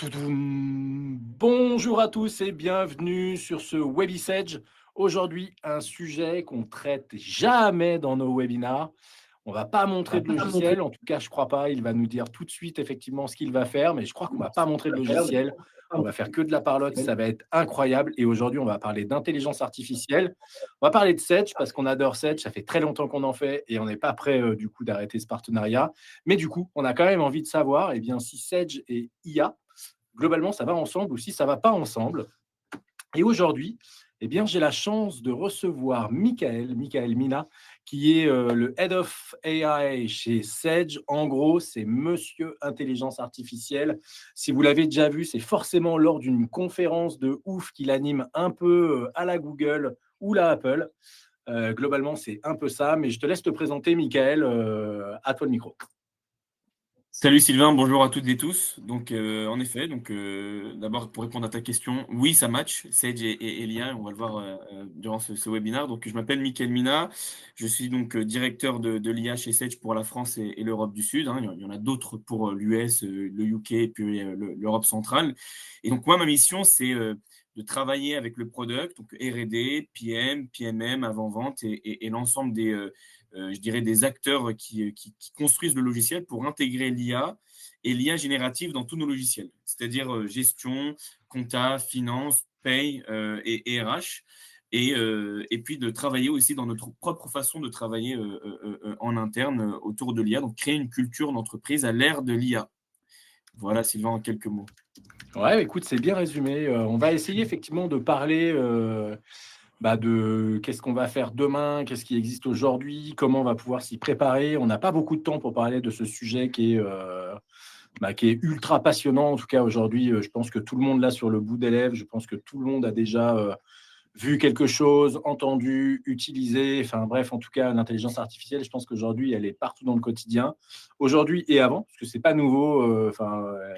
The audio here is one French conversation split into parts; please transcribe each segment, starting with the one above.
Toutoum. Bonjour à tous et bienvenue sur ce Webisage. Aujourd'hui, un sujet qu'on traite jamais dans nos webinars. On va pas montrer de logiciel, en tout cas, je crois pas. Il va nous dire tout de suite effectivement ce qu'il va faire, mais je crois qu'on va pas montrer de logiciel. On va faire que de la parlotte, ça va être incroyable. Et aujourd'hui, on va parler d'intelligence artificielle. On va parler de Sedge parce qu'on adore Sedge. Ça fait très longtemps qu'on en fait et on n'est pas prêt du coup d'arrêter ce partenariat. Mais du coup, on a quand même envie de savoir, eh bien, si Sedge et IA globalement, ça va ensemble ou si ça ne va pas ensemble. Et aujourd'hui, eh bien, j'ai la chance de recevoir Michael Mina, qui est le Head of AI chez Sedge. En gros, c'est Monsieur Intelligence Artificielle. Si vous l'avez déjà vu, c'est forcément lors d'une conférence de ouf qu'il anime un peu à la Google ou la Apple. Globalement, c'est un peu ça, mais je te laisse te présenter, Michael. À toi le micro. Salut Sylvain, bonjour à toutes et tous. Donc, en effet, d'abord pour répondre à ta question, oui, ça match, Sage et l'IA, on va le voir durant ce webinaire. Donc, je m'appelle Mickaël Mina, je suis donc directeur de l'IA chez Sage pour la France et l'Europe du Sud. Hein. Il y en a d'autres pour l'US, le UK et puis l'Europe centrale. Et donc, moi, ma mission, c'est de travailler avec le product, donc R&D, PM, PMM, avant-vente et l'ensemble je dirais, des acteurs qui construisent le logiciel pour intégrer l'IA et l'IA générative dans tous nos logiciels, c'est-à-dire gestion, compta, finance, paye et RH. Et puis de travailler aussi dans notre propre façon de travailler en interne autour de l'IA, donc créer une culture d'entreprise à l'ère de l'IA. Voilà, Sylvain, en quelques mots. Ouais, écoute, c'est bien résumé. On va essayer effectivement de parler de qu'est-ce qu'on va faire demain, qu'est-ce qui existe aujourd'hui, comment on va pouvoir s'y préparer. On n'a pas beaucoup de temps pour parler de ce sujet qui est ultra passionnant. En tout cas, aujourd'hui, je pense que tout le monde là sur le bout des lèvres, je pense que tout le monde a déjà vu quelque chose, entendu, utilisé. Enfin bref, en tout cas, l'intelligence artificielle, je pense qu'aujourd'hui, elle est partout dans le quotidien. Aujourd'hui et avant, parce que c'est pas nouveau.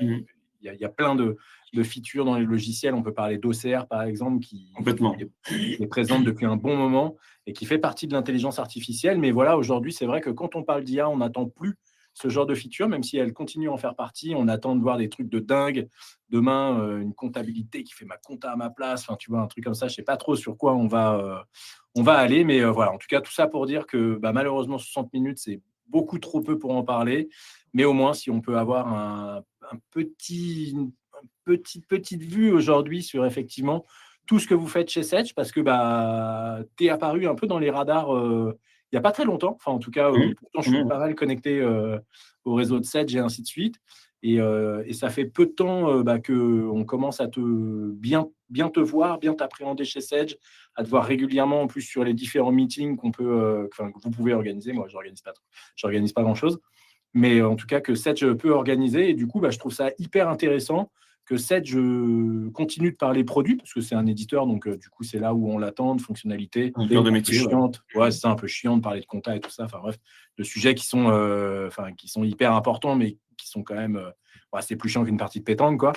Mhm. Il y a plein de features dans les logiciels. On peut parler d'OCR, par exemple, Complètement. qui est présente depuis un bon moment et qui fait partie de l'intelligence artificielle. Mais voilà, aujourd'hui, c'est vrai que quand on parle d'IA, on n'attend plus ce genre de feature, même si elle continue à en faire partie. On attend de voir des trucs de dingue. Demain, une comptabilité qui fait ma compta à ma place. Enfin, tu vois, un truc comme ça. Je ne sais pas trop sur quoi on va aller. Mais voilà, en tout cas, tout ça pour dire que malheureusement, 60 minutes, c'est beaucoup trop peu pour en parler. Mais au moins, si on peut avoir une petite vue aujourd'hui sur effectivement tout ce que vous faites chez Sedge, parce que tu es apparu un peu dans les radars il n'y a pas très longtemps. Enfin, en tout cas, Mhm. pourtant, je suis Mhm. pas mal connecté au réseau de Sedge et ainsi de suite. Et ça fait peu de temps qu'on commence à bien te voir, bien t'appréhender chez Sedge, à te voir régulièrement en plus sur les différents meetings que vous pouvez organiser. Moi, j'organise pas grand-chose. Mais en tout cas, que Sedge peut organiser. Et du coup, je trouve ça hyper intéressant que Sedge continue de parler produit, parce que c'est un éditeur, donc du coup, c'est là où on l'attend, de fonctionnalités Un cœur de un peu métier, ouais. chiantes. Ouais, c'est un peu chiant de parler de compta et tout ça. Enfin bref, de sujets qui sont hyper importants, mais qui sont quand même... c'est plus chiant qu'une partie de pétanque, quoi.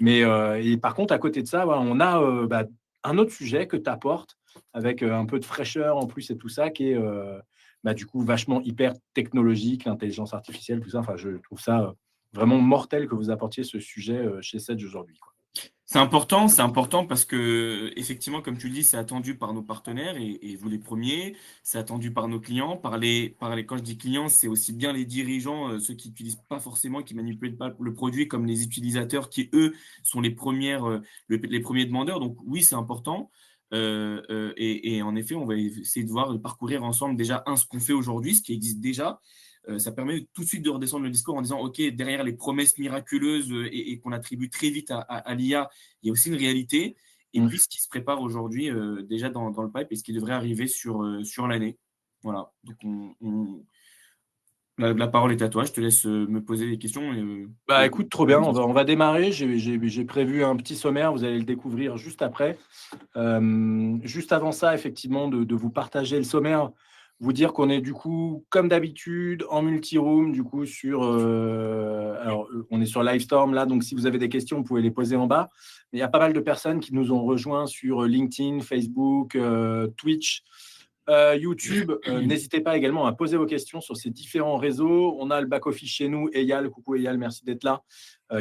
Mais et par contre, à côté de ça, voilà, on a un autre sujet que tu apportes avec un peu de fraîcheur en plus et tout ça, qui est du coup vachement hyper technologique, l'intelligence artificielle, tout ça. Enfin, je trouve ça vraiment mortel que vous apportiez ce sujet chez Sedge aujourd'hui, quoi. C'est important parce que, effectivement, comme tu le dis, c'est attendu par nos partenaires et vous les premiers, c'est attendu par nos clients, quand je dis clients, c'est aussi bien les dirigeants, ceux qui n'utilisent pas forcément, qui manipulent pas le produit, comme les utilisateurs qui, eux, sont les premiers demandeurs. Donc, oui, c'est important. Et en effet, on va essayer de voir, de parcourir ensemble déjà, ce qu'on fait aujourd'hui, ce qui existe déjà. Ça permet tout de suite de redescendre le discours en disant, OK, derrière les promesses miraculeuses et qu'on attribue très vite à l'IA, il y a aussi une réalité. Et Mm. puis, ce qui se prépare aujourd'hui déjà dans le pipe et ce qui devrait arriver sur l'année. Voilà. Donc, la parole est à toi. Je te laisse me poser des questions. Écoute, trop bien, on va démarrer. J'ai prévu un petit sommaire, vous allez le découvrir juste après. Juste avant ça, effectivement, de vous partager le sommaire, vous dire qu'on est du coup, comme d'habitude, en multi-room, du coup, on est sur Livestorm là, donc si vous avez des questions, vous pouvez les poser en bas. Mais il y a pas mal de personnes qui nous ont rejoints sur LinkedIn, Facebook, Twitch, YouTube, n'hésitez pas également à poser vos questions sur ces différents réseaux. On a le back-office chez nous, Eyal, coucou Eyal, merci d'être là,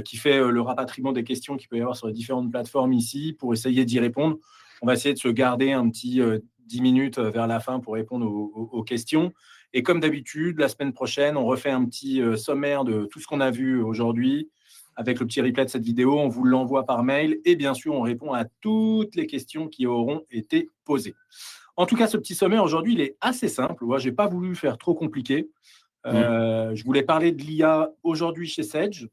qui fait le rapatriement des questions qu'il peut y avoir sur les différentes plateformes ici pour essayer d'y répondre. On va essayer de se garder un petit 10 minutes vers la fin pour répondre aux questions. Et comme d'habitude, la semaine prochaine, on refait un petit sommaire de tout ce qu'on a vu aujourd'hui avec le petit replay de cette vidéo. On vous l'envoie par mail et bien sûr, on répond à toutes les questions qui auront été posées. En tout cas, ce petit sommaire aujourd'hui, il est assez simple. Moi, je n'ai pas voulu faire trop compliqué. Je voulais parler de l'IA aujourd'hui chez Sedge,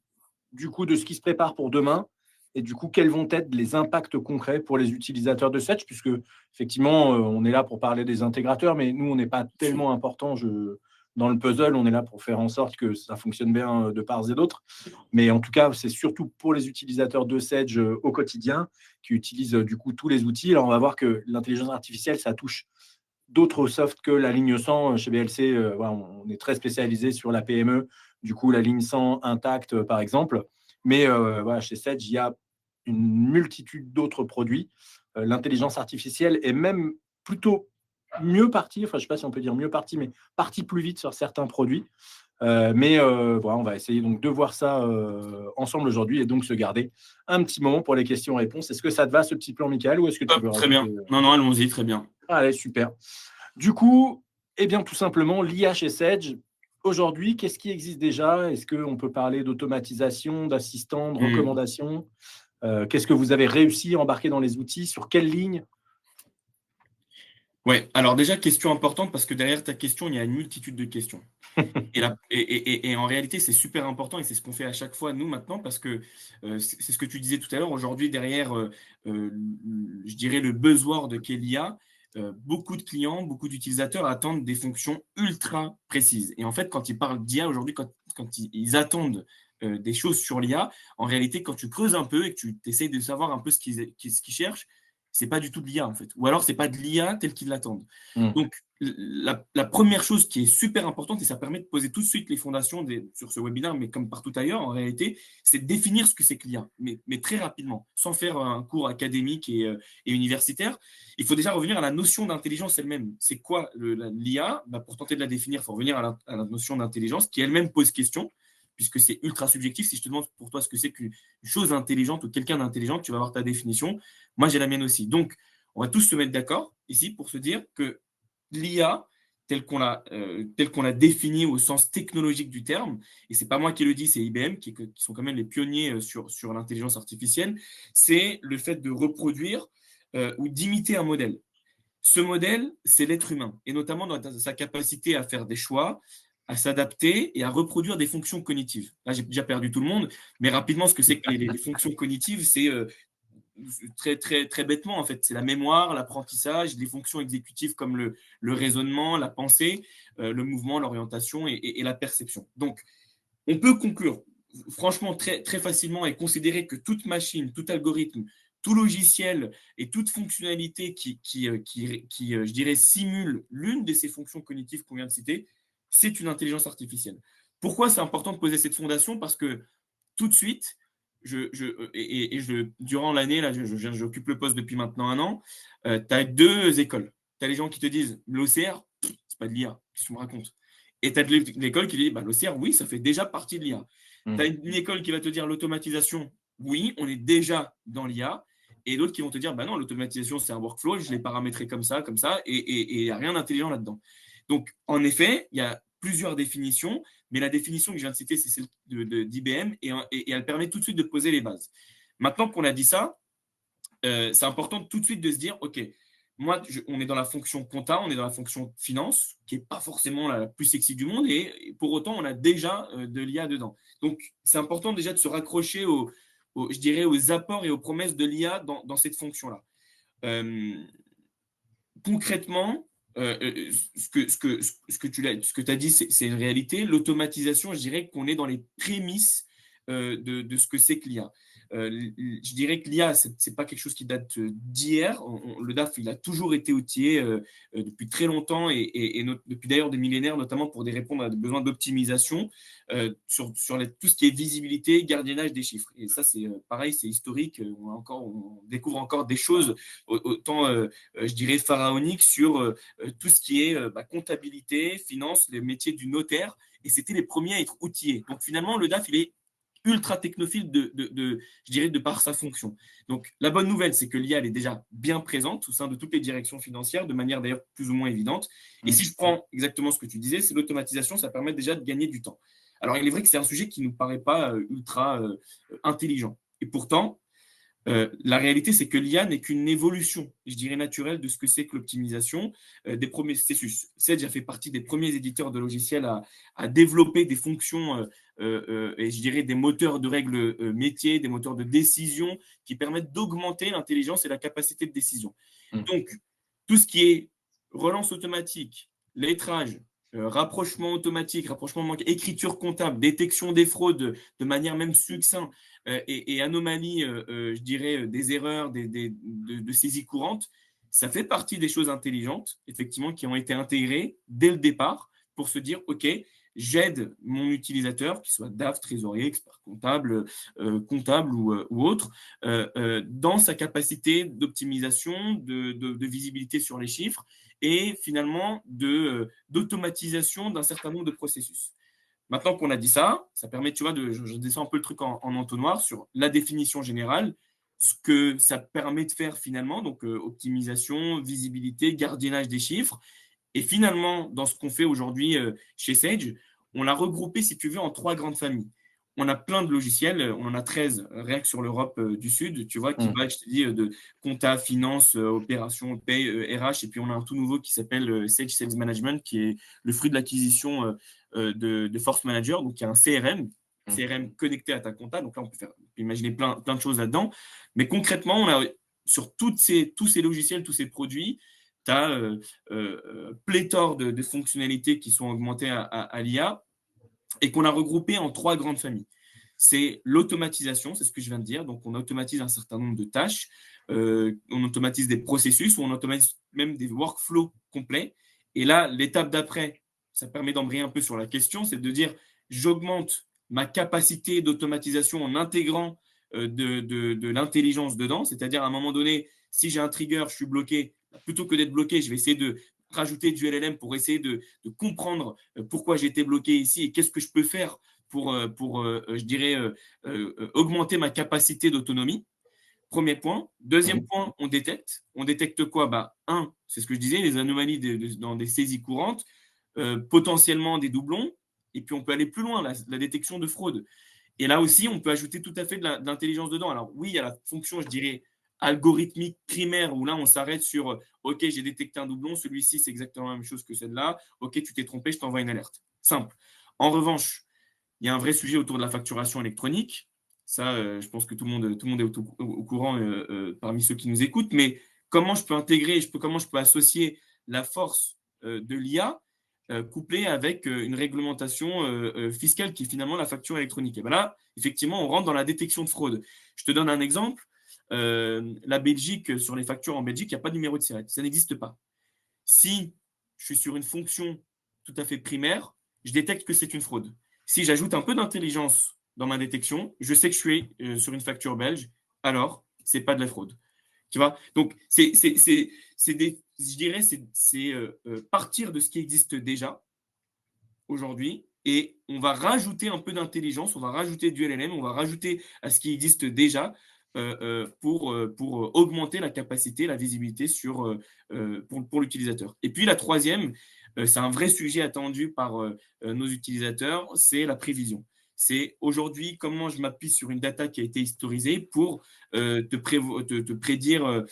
du coup, de ce qui se prépare pour demain et du coup, quels vont être les impacts concrets pour les utilisateurs de Sedge, puisque effectivement, on est là pour parler des intégrateurs, mais nous, on n'est pas tellement important dans le puzzle. On est là pour faire en sorte que ça fonctionne bien de part et d'autre. Mais en tout cas, c'est surtout pour les utilisateurs de Sedge au quotidien qui utilisent du coup tous les outils. Alors, on va voir que l'intelligence artificielle, ça touche d'autres softs que la ligne 100. Chez BLC, voilà, on est très spécialisé sur la PME. Du coup, la ligne 100 intacte, par exemple. Mais voilà, chez Sedge, il y a une multitude d'autres produits. L'intelligence artificielle est même plutôt mieux partie, enfin je ne sais pas si on peut dire mieux partie, mais partie plus vite sur certains produits. Mais voilà, on va essayer donc de voir ça ensemble aujourd'hui et donc se garder un petit moment pour les questions-réponses. Est-ce que ça te va ce petit plan, Michael, ou est-ce que tu veux Très bien. Non, allons-y, très bien. Allez, super. Du coup, eh bien, tout simplement, l'IA chez Sedge, aujourd'hui, qu'est-ce qui existe déjà? Est-ce qu'on peut parler d'automatisation, d'assistant, de recommandation? Qu'est-ce que vous avez réussi à embarquer dans les outils? Sur quelle ligne? Ouais, alors déjà, question importante, parce que derrière ta question, il y a une multitude de questions. Et en réalité, c'est super important et c'est ce qu'on fait à chaque fois, nous, maintenant, parce que c'est ce que tu disais tout à l'heure. Aujourd'hui, derrière, je dirais, le buzzword de qu'est l'IA, beaucoup de clients, beaucoup d'utilisateurs attendent des fonctions ultra précises. Et en fait, quand ils parlent d'IA aujourd'hui, quand ils attendent des choses sur l'IA, en réalité, quand tu creuses un peu et que tu essayes de savoir un peu ce qu'ils cherchent, c'est pas du tout de l'IA, en fait. Ou alors, c'est pas de l'IA tel qu'ils l'attendent. Donc, la première chose qui est super importante, et ça permet de poser tout de suite les fondations sur ce webinaire, mais comme partout ailleurs, en réalité, c'est de définir ce que c'est que l'IA, mais très rapidement, sans faire un cours académique et universitaire. Il faut déjà revenir à la notion d'intelligence elle-même. C'est quoi l'IA? Pour tenter de la définir, il faut revenir à la notion d'intelligence qui elle-même pose question, puisque c'est ultra subjectif. Si je te demande pour toi ce que c'est qu'une chose intelligente ou quelqu'un d'intelligent, tu vas avoir ta définition. Moi, j'ai la mienne aussi. Donc, on va tous se mettre d'accord ici pour se dire que l'IA, telle qu'on l'a définie au sens technologique du terme, et ce n'est pas moi qui le dis, c'est IBM, qui sont quand même les pionniers sur l'intelligence artificielle, c'est le fait de reproduire ou d'imiter un modèle. Ce modèle, c'est l'être humain, et notamment dans sa capacité à faire des choix, à s'adapter et à reproduire des fonctions cognitives. Là, j'ai déjà perdu tout le monde, mais rapidement, ce que c'est que les fonctions cognitives, c'est très, très, très bêtement, en fait. C'est la mémoire, l'apprentissage, les fonctions exécutives comme le raisonnement, la pensée, le mouvement, l'orientation et la perception. Donc, on peut conclure franchement très, très facilement et considérer que toute machine, tout algorithme, tout logiciel et toute fonctionnalité qui je dirais, simule l'une de ces fonctions cognitives qu'on vient de citer, c'est une intelligence artificielle. Pourquoi c'est important de poser cette fondation? Parce que tout de suite, durant l'année, là, j'occupe le poste depuis maintenant 1 an, tu as 2 écoles. Tu as les gens qui te disent l'OCR, c'est pas de l'IA, qu'est-ce que tu me racontes? Et tu as l'école qui dit l'OCR, oui, ça fait déjà partie de l'IA. Tu as une école qui va te dire l'automatisation, oui, on est déjà dans l'IA. Et d'autres qui vont te dire, non, l'automatisation, c'est un workflow, je l'ai paramétré comme ça, et il n'y a rien d'intelligent là-dedans. Donc, en effet, il y a plusieurs définitions, mais la définition que je viens de citer, c'est celle d'IBM, et elle permet tout de suite de poser les bases. Maintenant qu'on a dit ça, c'est important tout de suite de se dire, OK, moi, on est dans la fonction compta, on est dans la fonction finance, qui n'est pas forcément la plus sexy du monde, et pour autant, on a déjà de l'IA dedans. Donc, c'est important déjà de se raccrocher je dirais, aux apports et aux promesses de l'IA dans cette fonction-là. Concrètement, ce que tu as dit, c'est une réalité. L'automatisation, je dirais qu'on est dans les prémices de ce que c'est que l'IA. je dirais que l'IA, ce n'est pas quelque chose qui date d'hier. Le DAF, il a toujours été outillé depuis très longtemps et depuis d'ailleurs des millénaires, notamment pour répondre à des besoins d'optimisation sur tout ce qui est visibilité, gardiennage des chiffres. Et ça, c'est pareil, c'est historique. On découvre encore des choses autant, je dirais, pharaoniques sur tout ce qui est comptabilité, finance, les métiers du notaire. Et c'était les premiers à être outillés. Donc finalement, le DAF, il est ultra technophile je dirais, de par sa fonction. Donc, la bonne nouvelle, c'est que l'IA, elle est déjà bien présente au sein de toutes les directions financières, de manière d'ailleurs plus ou moins évidente. Et si je prends exactement ce que tu disais, c'est l'automatisation, ça permet déjà de gagner du temps. Alors, il est vrai que c'est un sujet qui ne nous paraît pas ultra intelligent. Et pourtant, la réalité, c'est que l'IA n'est qu'une évolution, je dirais, naturelle de ce que c'est que l'optimisation des processus. Sage a fait partie des premiers éditeurs de logiciels à développer des fonctions et je dirais des moteurs de règles métiers, des moteurs de décision qui permettent d'augmenter l'intelligence et la capacité de décision. Donc, tout ce qui est relance automatique, lettrage, rapprochement automatique, écriture comptable, détection des fraudes de manière même succincte et anomalie, je dirais, des erreurs, de saisie courante, ça fait partie des choses intelligentes, effectivement, qui ont été intégrées dès le départ pour se dire, OK, j'aide mon utilisateur, qu'il soit DAF, trésorier, expert comptable, comptable ou autre, dans sa capacité d'optimisation, de visibilité sur les chiffres et finalement d'automatisation d'un certain nombre de processus. Maintenant qu'on a dit ça, ça permet, tu vois, je descends un peu le truc en entonnoir sur la définition générale, ce que ça permet de faire finalement, donc optimisation, visibilité, gardiennage des chiffres. Et finalement, dans ce qu'on fait aujourd'hui chez Sage, on l'a regroupé, si tu veux, en 3 grandes familles. On a plein de logiciels, on en a 13 rien que sur l'Europe du Sud, tu vois, qui va, je te dis, de compta, finance, opération, paye, RH, et puis on a un tout nouveau qui s'appelle Sage Sales Management, qui est le fruit de l'acquisition de Force Manager, donc il y a un CRM connecté à ta compta, donc là on peut imaginer plein de choses là-dedans, mais concrètement, on a sur tous ces logiciels, tous ces produits, tu as pléthore de fonctionnalités qui sont augmentées à l'IA et qu'on a regroupées en 3 grandes familles. C'est l'automatisation, c'est ce que je viens de dire. Donc, on automatise un certain nombre de tâches, on automatise des processus ou on automatise même des workflows complets. Et là, l'étape d'après, ça permet d'embrayer un peu sur la question, c'est de dire j'augmente ma capacité d'automatisation en intégrant de l'intelligence dedans. C'est-à-dire, à un moment donné, si j'ai un trigger, je suis bloqué, plutôt que d'être bloqué, je vais essayer de rajouter du LLM pour essayer de comprendre pourquoi j'ai été bloqué ici et qu'est-ce que je peux faire pour je dirais, augmenter ma capacité d'autonomie. Premier point. Deuxième point, on détecte. On détecte quoi? C'est ce que je disais, les anomalies dans des saisies courantes, potentiellement des doublons, et puis on peut aller plus loin, la détection de fraude. Et là aussi, on peut ajouter tout à fait de l'intelligence dedans. Alors oui, il y a la fonction, je dirais, algorithmique primaire où là, on s'arrête sur OK, j'ai détecté un doublon, celui-ci, c'est exactement la même chose que celle-là. OK, tu t'es trompé, je t'envoie une alerte. Simple. En revanche, il y a un vrai sujet autour de la facturation électronique. Ça, je pense que tout le monde est au courant parmi ceux qui nous écoutent. Mais comment je peux intégrer, comment je peux associer la force de l'IA couplée avec une réglementation fiscale qui est finalement la facture électronique. Et bien là, effectivement, on rentre dans la détection de fraude. Je te donne un exemple. La Belgique, sur les factures en Belgique, il n'y a pas de numéro de SIRET. Ça n'existe pas. Si je suis sur une fonction tout à fait primaire, je détecte que c'est une fraude. Si j'ajoute un peu d'intelligence dans ma détection, je sais que je suis sur une facture belge, alors c'est pas de la fraude. Tu vois? Donc, je dirais, c'est partir de ce qui existe déjà aujourd'hui et on va rajouter un peu d'intelligence, on va rajouter du LLM, on va rajouter à ce qui existe déjà pour augmenter la capacité, la visibilité pour l'utilisateur. Et puis la troisième, c'est un vrai sujet attendu par nos utilisateurs, c'est la prévision. C'est aujourd'hui comment je m'appuie sur une data qui a été historisée pour te prédire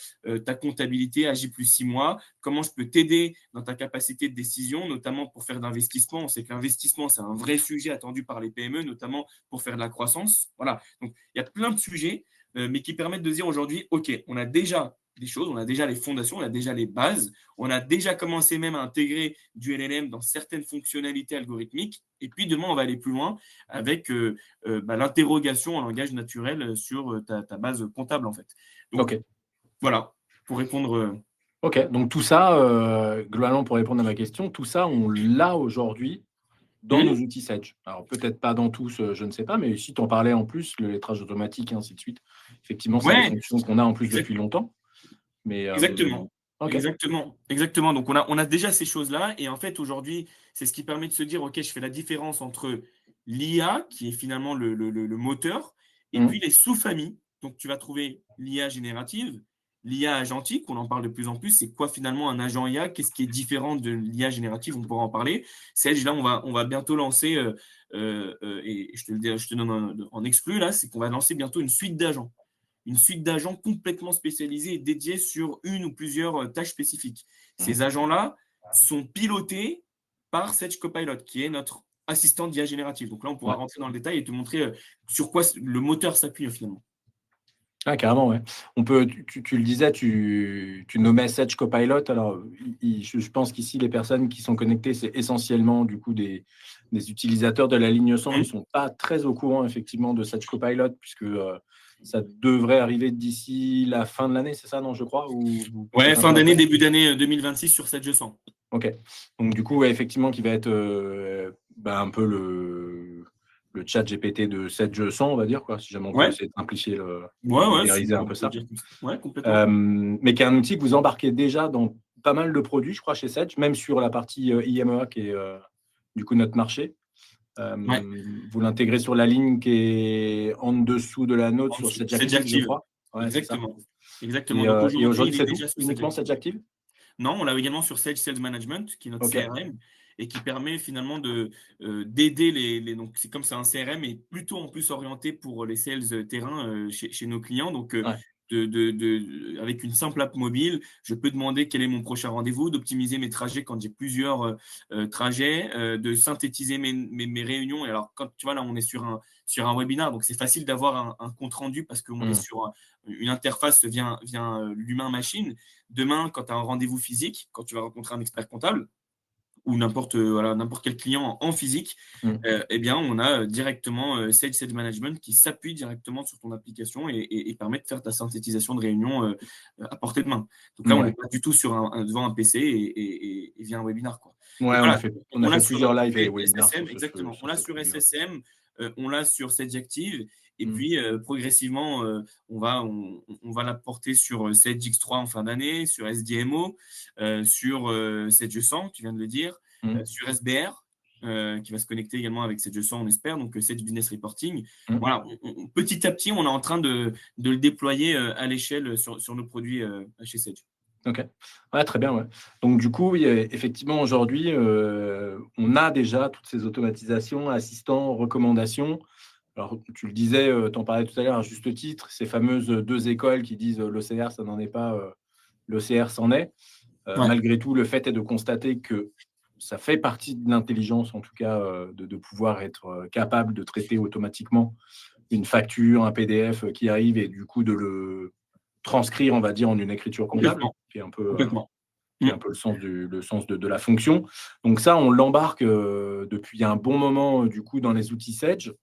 ta comptabilité à J+6 mois, comment je peux t'aider dans ta capacité de décision, notamment pour faire d'investissement. On sait que l'investissement, c'est un vrai sujet attendu par les PME, notamment pour faire de la croissance. Voilà. Donc, il y a plein de sujets mais qui permettent de dire aujourd'hui, OK, on a déjà des choses, on a déjà les fondations, on a déjà les bases, on a déjà commencé même à intégrer du LLM dans certaines fonctionnalités algorithmiques. Et puis demain, on va aller plus loin avec l'interrogation en langage naturel sur ta base comptable, en fait. Donc, Ok. voilà, pour répondre. Ok. Donc tout ça, globalement, pour répondre à ma question, tout ça, on l'a aujourd'hui dans nos outils Sage. Alors peut-être pas dans tous, je ne sais pas, mais si tu en parlais en plus, le lettrage automatique et ainsi de suite, effectivement, c'est des Ouais, fonctions qu'on a en plus exact- depuis longtemps. Mais exactement. ok. Exactement. Donc, on a déjà ces choses-là. Et en fait, aujourd'hui, c'est ce qui permet de se dire, OK, je fais la différence entre l'IA, qui est finalement le moteur, et puis Mhm. les sous-familles. Donc, tu vas trouver l'IA générative, l'IA agentique, on en parle de plus en plus. C'est quoi finalement un agent IA? Qu'est-ce qui est différent de l'IA générative? On pourra en parler. Serge, là, on va bientôt lancer, et je te donne en exclu, là, c'est qu'on va lancer bientôt une suite d'agents complètement spécialisés et dédiés sur une ou plusieurs tâches spécifiques. Mhm. Ces agents-là sont pilotés par Sage Copilot, qui est notre assistant d'IA générative. Donc là, on pourra Ouais. rentrer dans le détail et te montrer sur quoi le moteur s'appuie finalement. Ah, carrément, ouais. On peut, tu le disais, tu nommais Sage Copilot. Alors, je pense qu'ici, les personnes qui sont connectées, c'est essentiellement du coup des utilisateurs de la ligne 100. Ils ne sont pas très au courant, effectivement, de Sage Copilot, puisque ça devrait arriver d'ici la fin de l'année, c'est ça, non, je crois, ou Ouais, peut-être un fin peu d'année, après. début d'année 2026 sur 700. Ok. Donc, du coup, ouais, effectivement, qui va être un peu le chat GPT de 700, on va dire, quoi, si jamais on peut Ouais, essayer de simplifier, ouais, ouais, vulgariser un on peu peut ça. dire comme ça. Ouais, complètement. Mais qui est un outil que vous embarquez déjà dans pas mal de produits, je crois, chez Sage, même sur la partie IMEA, qui est du coup notre marché. Ouais, Vous l'intégrez sur la ligne qui est en dessous de la nôtre, en sur dessous. Sage C'est Active, je active. crois. Ouais, c'est ça. Exactement. Exactement. Donc Et aujourd'hui, aujourd'hui, il est c'est tout? déjà sur Sage Uniquement Active. Sage Active? Non, on l'a également sur Sage Sales Management, qui est notre Ok. CRM, et qui permet finalement d'aider donc c'est comme c'est un CRM, et plutôt en plus orienté pour les sales terrain chez nos clients. Donc, Ouais. avec une simple app mobile, je peux demander quel est mon prochain rendez-vous, d'optimiser mes trajets quand j'ai plusieurs trajets, de synthétiser mes réunions. Et alors, quand tu vois, là, on est sur un webinar, donc c'est facile d'avoir un compte rendu parce qu'on est Mm. sur une interface via l'humain-machine. Demain, quand tu as un rendez-vous physique, quand tu vas rencontrer un expert comptable ou n'importe quel client en physique, Mm. eh bien, on a directement Sales Management qui s'appuie directement sur ton application et permet de faire ta synthétisation de réunion à portée de main. Donc là, on n'est Ouais. pas du tout devant un PC et via un webinar, quoi. Ouais, Donc on voilà, a fait, on on a l'a fait sur plusieurs notre lives et produit webinars SSM, exactement. On sur l'a ce sur produit. Ouais. SSM, on l'a sur Sage Active, et Mm. puis progressivement, on va la porter sur Sage X3 en fin d'année, sur SDMO, sur Sage 100, tu viens de le dire, Mm. sur SBR, qui va se connecter également avec Sage 100, on espère, donc Sage Business Reporting. Mm. Voilà, petit à petit, on est en train de le déployer à l'échelle sur nos produits chez Sage. Ok. Ouais, très bien. Ouais. Donc, du coup, oui, effectivement, aujourd'hui, on a déjà toutes ces automatisations, assistants, recommandations. Alors, tu le disais, tu en parlais tout à l'heure à juste titre, ces fameuses deux écoles qui disent l'OCR, ça n'en est pas, l'OCR s'en est. Ouais, Malgré tout, le fait est de constater que ça fait partie de l'intelligence, en tout cas, de pouvoir être capable de traiter automatiquement une facture, un PDF qui arrive et du coup de le transcrire, on va dire, en une écriture comptable, complètement, qui est un peu, complètement. qui est un peu le sens de la fonction. Donc ça, on l'embarque depuis un bon moment, du coup, dans les outils Sage.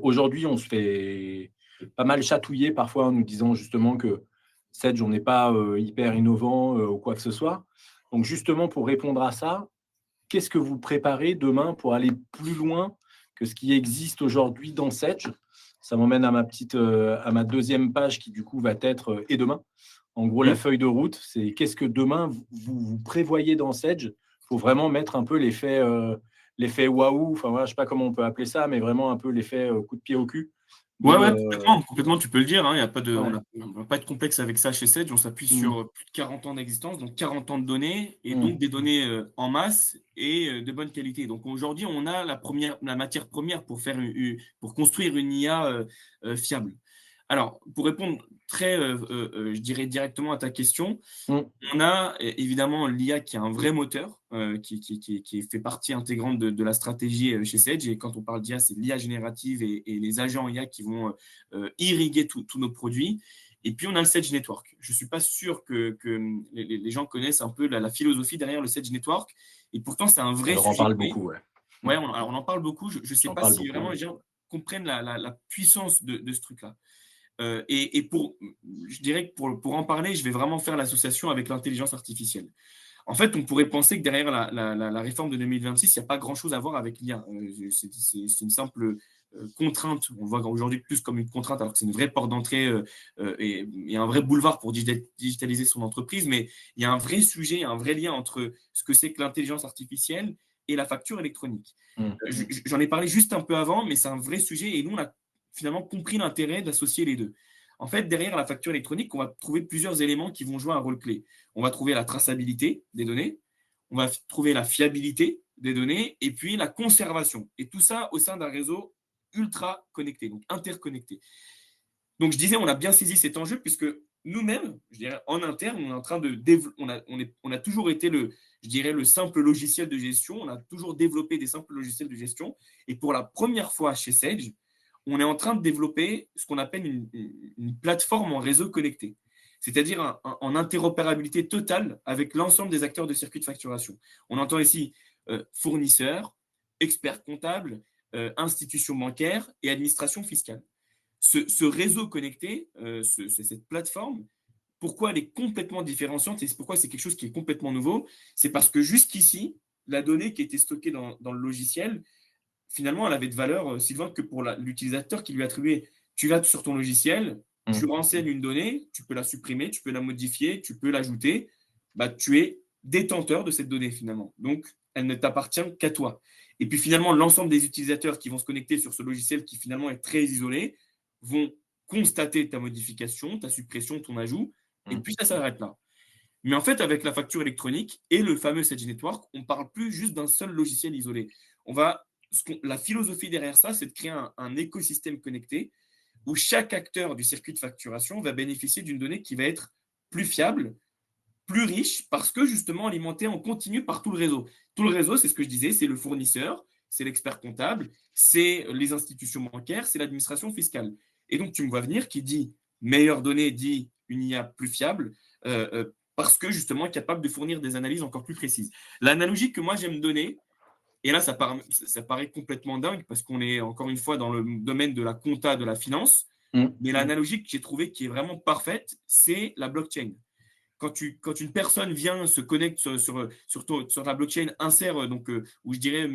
Aujourd'hui, on se fait pas mal chatouiller parfois en nous disant justement que Sage, on n'est pas hyper innovant ou quoi que ce soit. Donc justement, pour répondre à ça, qu'est-ce que vous préparez demain pour aller plus loin que ce qui existe aujourd'hui dans Sage? Ça m'emmène à ma deuxième page qui du coup va être et demain. En gros, la Mmh. feuille de route, c'est qu'est-ce que demain vous prévoyez dans Sage? Il faut vraiment mettre un peu l'effet waouh, enfin voilà, je sais pas comment on peut appeler ça, mais vraiment un peu l'effet coup de pied au cul de Ouais, ouais, complètement, complètement, tu peux le dire, hein, y a pas de, ouais. on va pas être complexe avec ça chez Sage, on s'appuie Mmh. sur plus de 40 ans d'existence, donc 40 ans de données, et Mmh. donc des données en masse et de bonne qualité. Donc aujourd'hui, on a la matière première pour pour construire une IA fiable. Alors, pour répondre je dirais directement à ta question, Mmh. on a évidemment l'IA qui est un vrai moteur, qui fait partie intégrante de la stratégie chez Sage. Et quand on parle d'IA, c'est l'IA générative et les agents IA qui vont irriguer tous nos produits. Et puis, on a le Sage Network. Je ne suis pas sûr que les gens connaissent un peu la philosophie derrière le Sage Network. Et pourtant, c'est un vrai On en sujet parle clé. beaucoup, ouais. Ouais, alors on en parle beaucoup. Je ne sais On en pas parle si beaucoup, vraiment ouais. les gens comprennent la puissance de ce truc-là. Et je dirais que pour en parler, je vais vraiment faire l'association avec l'intelligence artificielle. En fait, on pourrait penser que derrière la réforme de 2026, il n'y a pas grand-chose à voir avec l'IA. C'est une simple contrainte. On le voit aujourd'hui plus comme une contrainte, alors que c'est une vraie porte d'entrée et un vrai boulevard pour digitaliser son entreprise. Mais il y a un vrai sujet, un vrai lien entre ce que c'est que l'intelligence artificielle et la facture électronique. Mmh. J'en ai parlé juste un peu avant, mais c'est un vrai sujet et nous, on a finalement compris l'intérêt d'associer les deux. En fait, derrière la facture électronique, on va trouver plusieurs éléments qui vont jouer un rôle clé. On va trouver la traçabilité des données, on va trouver la fiabilité des données et puis la conservation. Et tout ça au sein d'un réseau ultra connecté, donc interconnecté. Donc je disais, on a bien saisi cet enjeu puisque nous-mêmes, je dirais en interne, on est en train de on a toujours été je dirais le simple logiciel de gestion. On a toujours développé des simples logiciels de gestion. Et pour la première fois chez Sage, on est en train de développer ce qu'on appelle une plateforme en réseau connecté, c'est-à-dire en interopérabilité totale avec l'ensemble des acteurs de circuit de facturation. On entend ici fournisseurs, experts comptables, institutions bancaires et administration fiscale. Ce réseau connecté, cette plateforme, pourquoi elle est complètement différenciante et pourquoi c'est quelque chose qui est complètement nouveau, c'est parce que jusqu'ici, la donnée qui était stockée dans le logiciel, finalement, elle avait de valeur, Sylvain, que pour l'utilisateur qui lui attribuait. Tu vas sur ton logiciel, tu renseignes une donnée, tu peux la supprimer, tu peux la modifier, tu peux l'ajouter. Bah, tu es détenteur de cette donnée finalement. Donc, elle ne t'appartient qu'à toi. Et puis finalement, l'ensemble des utilisateurs qui vont se connecter sur ce logiciel qui finalement est très isolé vont constater ta modification, ta suppression, ton ajout, et puis ça s'arrête là. Mais en fait, avec la facture électronique et le fameux Sage Network, on ne parle plus juste d'un seul logiciel isolé. La philosophie derrière ça, c'est de créer un écosystème connecté où chaque acteur du circuit de facturation va bénéficier d'une donnée qui va être plus fiable, plus riche, parce que justement alimentée en continu par tout le réseau. Tout le réseau, c'est ce que je disais, c'est le fournisseur, c'est l'expert comptable, c'est les institutions bancaires, c'est l'administration fiscale. Et donc, tu me vois venir qui dit meilleure donnée dit une IA plus fiable, parce que justement est capable de fournir des analyses encore plus précises. L'analogie que moi j'aime donner, et là ça paraît complètement dingue parce qu'on est encore une fois dans le domaine de la compta, de la finance, mais l'analogie que j'ai trouvée qui est vraiment parfaite, c'est la blockchain. Quand une personne vient, se connecte sur la blockchain, insère, ou je dirais,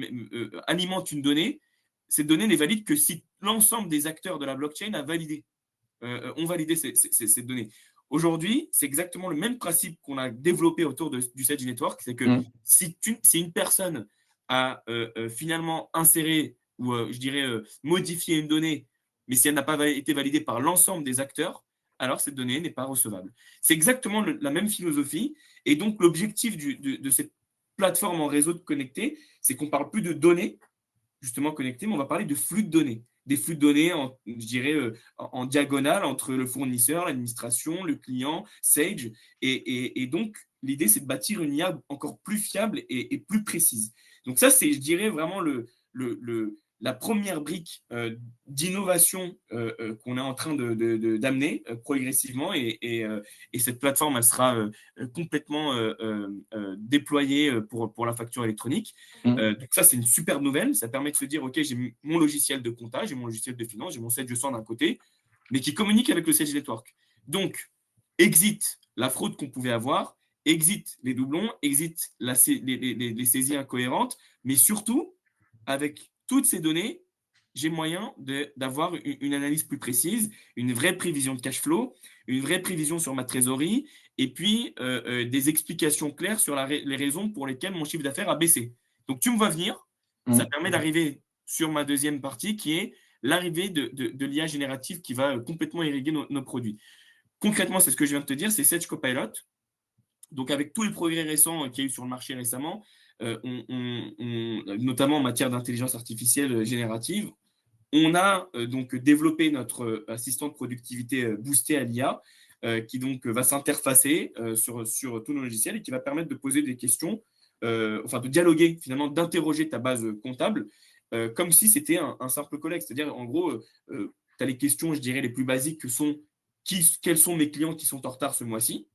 alimente une donnée, cette donnée n'est valide que si l'ensemble des acteurs de la blockchain ont validé ces données. Aujourd'hui, c'est exactement le même principe qu'on a développé autour du Sage Network, c'est que si une personne a finalement inséré ou, je dirais, modifié une donnée, mais si elle n'a pas été validée par l'ensemble des acteurs, alors cette donnée n'est pas recevable. C'est exactement la même philosophie. Et donc, l'objectif de cette plateforme en réseau connecté, c'est qu'on ne parle plus de données, justement connectées, mais on va parler de flux de données. Des flux de données, je dirais, en diagonale entre le fournisseur, l'administration, le client, Sage. Et donc, l'idée, c'est de bâtir une IA encore plus fiable et plus précise. Donc ça, c'est, je dirais, vraiment la première brique d'innovation qu'on est en train d'amener progressivement. Et cette plateforme, elle sera complètement déployée pour la facture électronique. Donc ça, c'est une super nouvelle. Ça permet de se dire, OK, j'ai mon logiciel de compta, j'ai mon logiciel de finance, j'ai mon Sage 100 d'un côté, mais qui communique avec le Sage Network. Donc, exit la fraude qu'on pouvait avoir, exit les doublons, exit les saisies incohérentes, mais surtout, avec toutes ces données, j'ai moyen d'avoir une analyse plus précise, une vraie prévision de cash flow, une vraie prévision sur ma trésorerie, et puis des explications claires sur les raisons pour lesquelles mon chiffre d'affaires a baissé. Donc, tu me vois venir, ça permet d'arriver sur ma deuxième partie, qui est l'arrivée de l'IA générative qui va complètement irriguer nos produits. Concrètement, c'est ce que je viens de te dire, c'est Sage Copilot. Donc, avec tous les progrès récents qu'il y a eu sur le marché récemment, notamment en matière d'intelligence artificielle générative, on a donc développé notre assistant de productivité boosté à l'IA, qui donc va s'interfacer sur tous nos logiciels et qui va permettre de poser des questions, de dialoguer, finalement, d'interroger ta base comptable, comme si c'était un simple collègue. C'est-à-dire, en gros, tu as les questions, je dirais, les plus basiques que sont quels sont mes clients qui sont en retard ce mois-ci.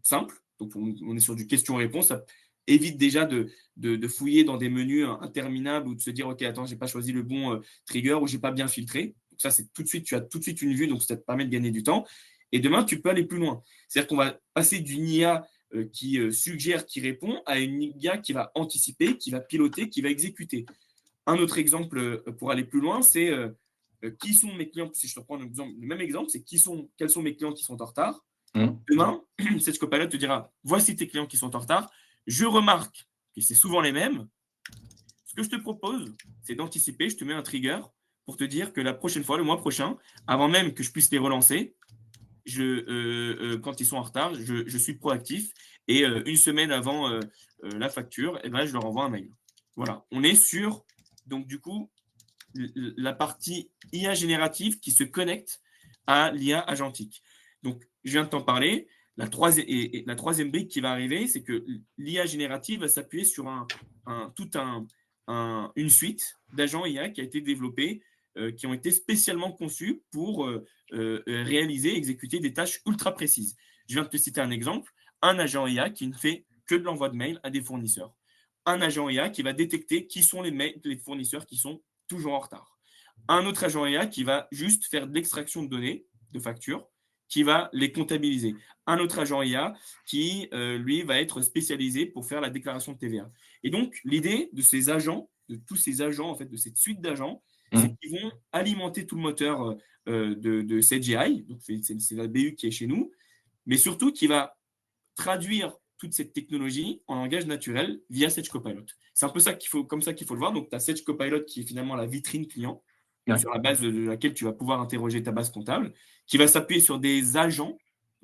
Simple. Donc, on est sur du question-réponse. Ça évite déjà de fouiller dans des menus interminables ou de se dire, OK, attends, je n'ai pas choisi le bon trigger ou je n'ai pas bien filtré. Donc, ça, c'est tout de suite, tu as tout de suite une vue, donc ça te permet de gagner du temps. Et demain, tu peux aller plus loin. C'est-à-dire qu'on va passer d'une IA qui suggère, qui répond, à une IA qui va anticiper, qui va piloter, qui va exécuter. Un autre exemple pour aller plus loin, c'est qui sont mes clients. Si je te prends le même exemple, c'est quels sont mes clients qui sont en retard. Demain, Sage Copilot te dira, voici tes clients qui sont en retard. Je remarque que c'est souvent les mêmes. Ce que je te propose, c'est d'anticiper. Je te mets un trigger pour te dire que la prochaine fois, le mois prochain, avant même que je puisse les relancer, quand ils sont en retard, je suis proactif et une semaine avant la facture, eh ben, je leur envoie un mail. Voilà, on est sur, donc du coup, la partie IA générative qui se connecte à l'IA agentique. Donc, je viens de t'en parler. La troisième brique qui va arriver, c'est que l'IA générative va s'appuyer sur une suite d'agents IA qui a été développée, qui ont été spécialement conçus pour réaliser, exécuter des tâches ultra précises. Je viens de te citer un exemple. Un agent IA qui ne fait que de l'envoi de mails à des fournisseurs. Un agent IA qui va détecter qui sont les fournisseurs qui sont toujours en retard. Un autre agent IA qui va juste faire de l'extraction de données, de factures, qui va les comptabiliser. Un autre agent IA qui, lui, va être spécialisé pour faire la déclaration de TVA. Et donc, l'idée de ces agents, de tous ces agents, en fait, de cette suite d'agents, c'est qu'ils vont alimenter tout le moteur de CGI, donc c'est la BU qui est chez nous, mais surtout qui va traduire toute cette technologie en langage naturel via Sage Copilot. C'est un peu comme ça qu'il faut le voir. Donc, tu as Sage Copilot qui est finalement la vitrine client, sur la base de laquelle tu vas pouvoir interroger ta base comptable, qui va s'appuyer sur des agents,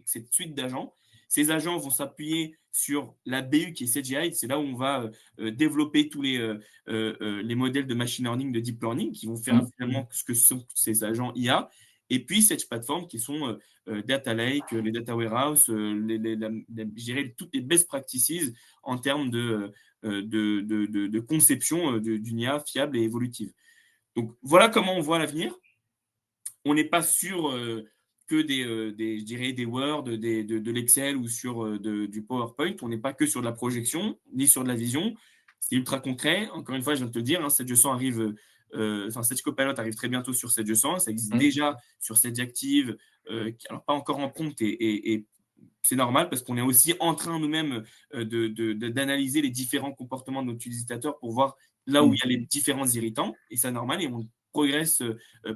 cette suite d'agents. Ces agents vont s'appuyer sur la BU qui est CGI. C'est là où on va développer tous les modèles de machine learning, de deep learning, qui vont faire finalement ce que sont ces agents IA. Et puis, Sage Platform, qui sont Data Lake, les Data Warehouse, je dirais toutes les best practices en termes de conception d'une IA fiable et évolutive. Donc, voilà comment on voit l'avenir. On n'est pas sur que je dirais des Word, de l'Excel ou sur du PowerPoint. On n'est pas que sur de la projection, ni sur de la vision. C'est ultra concret. Encore une fois, je viens de te le dire, Sage 200 arrive, Sage Copilot arrive très bientôt sur Sage 200. Ça existe déjà sur Sage Active, alors pas encore en prompt et c'est normal parce qu'on est aussi en train nous-mêmes d'analyser les différents comportements de nos utilisateurs pour voir là où il y a les différents irritants, et c'est normal, et on progresse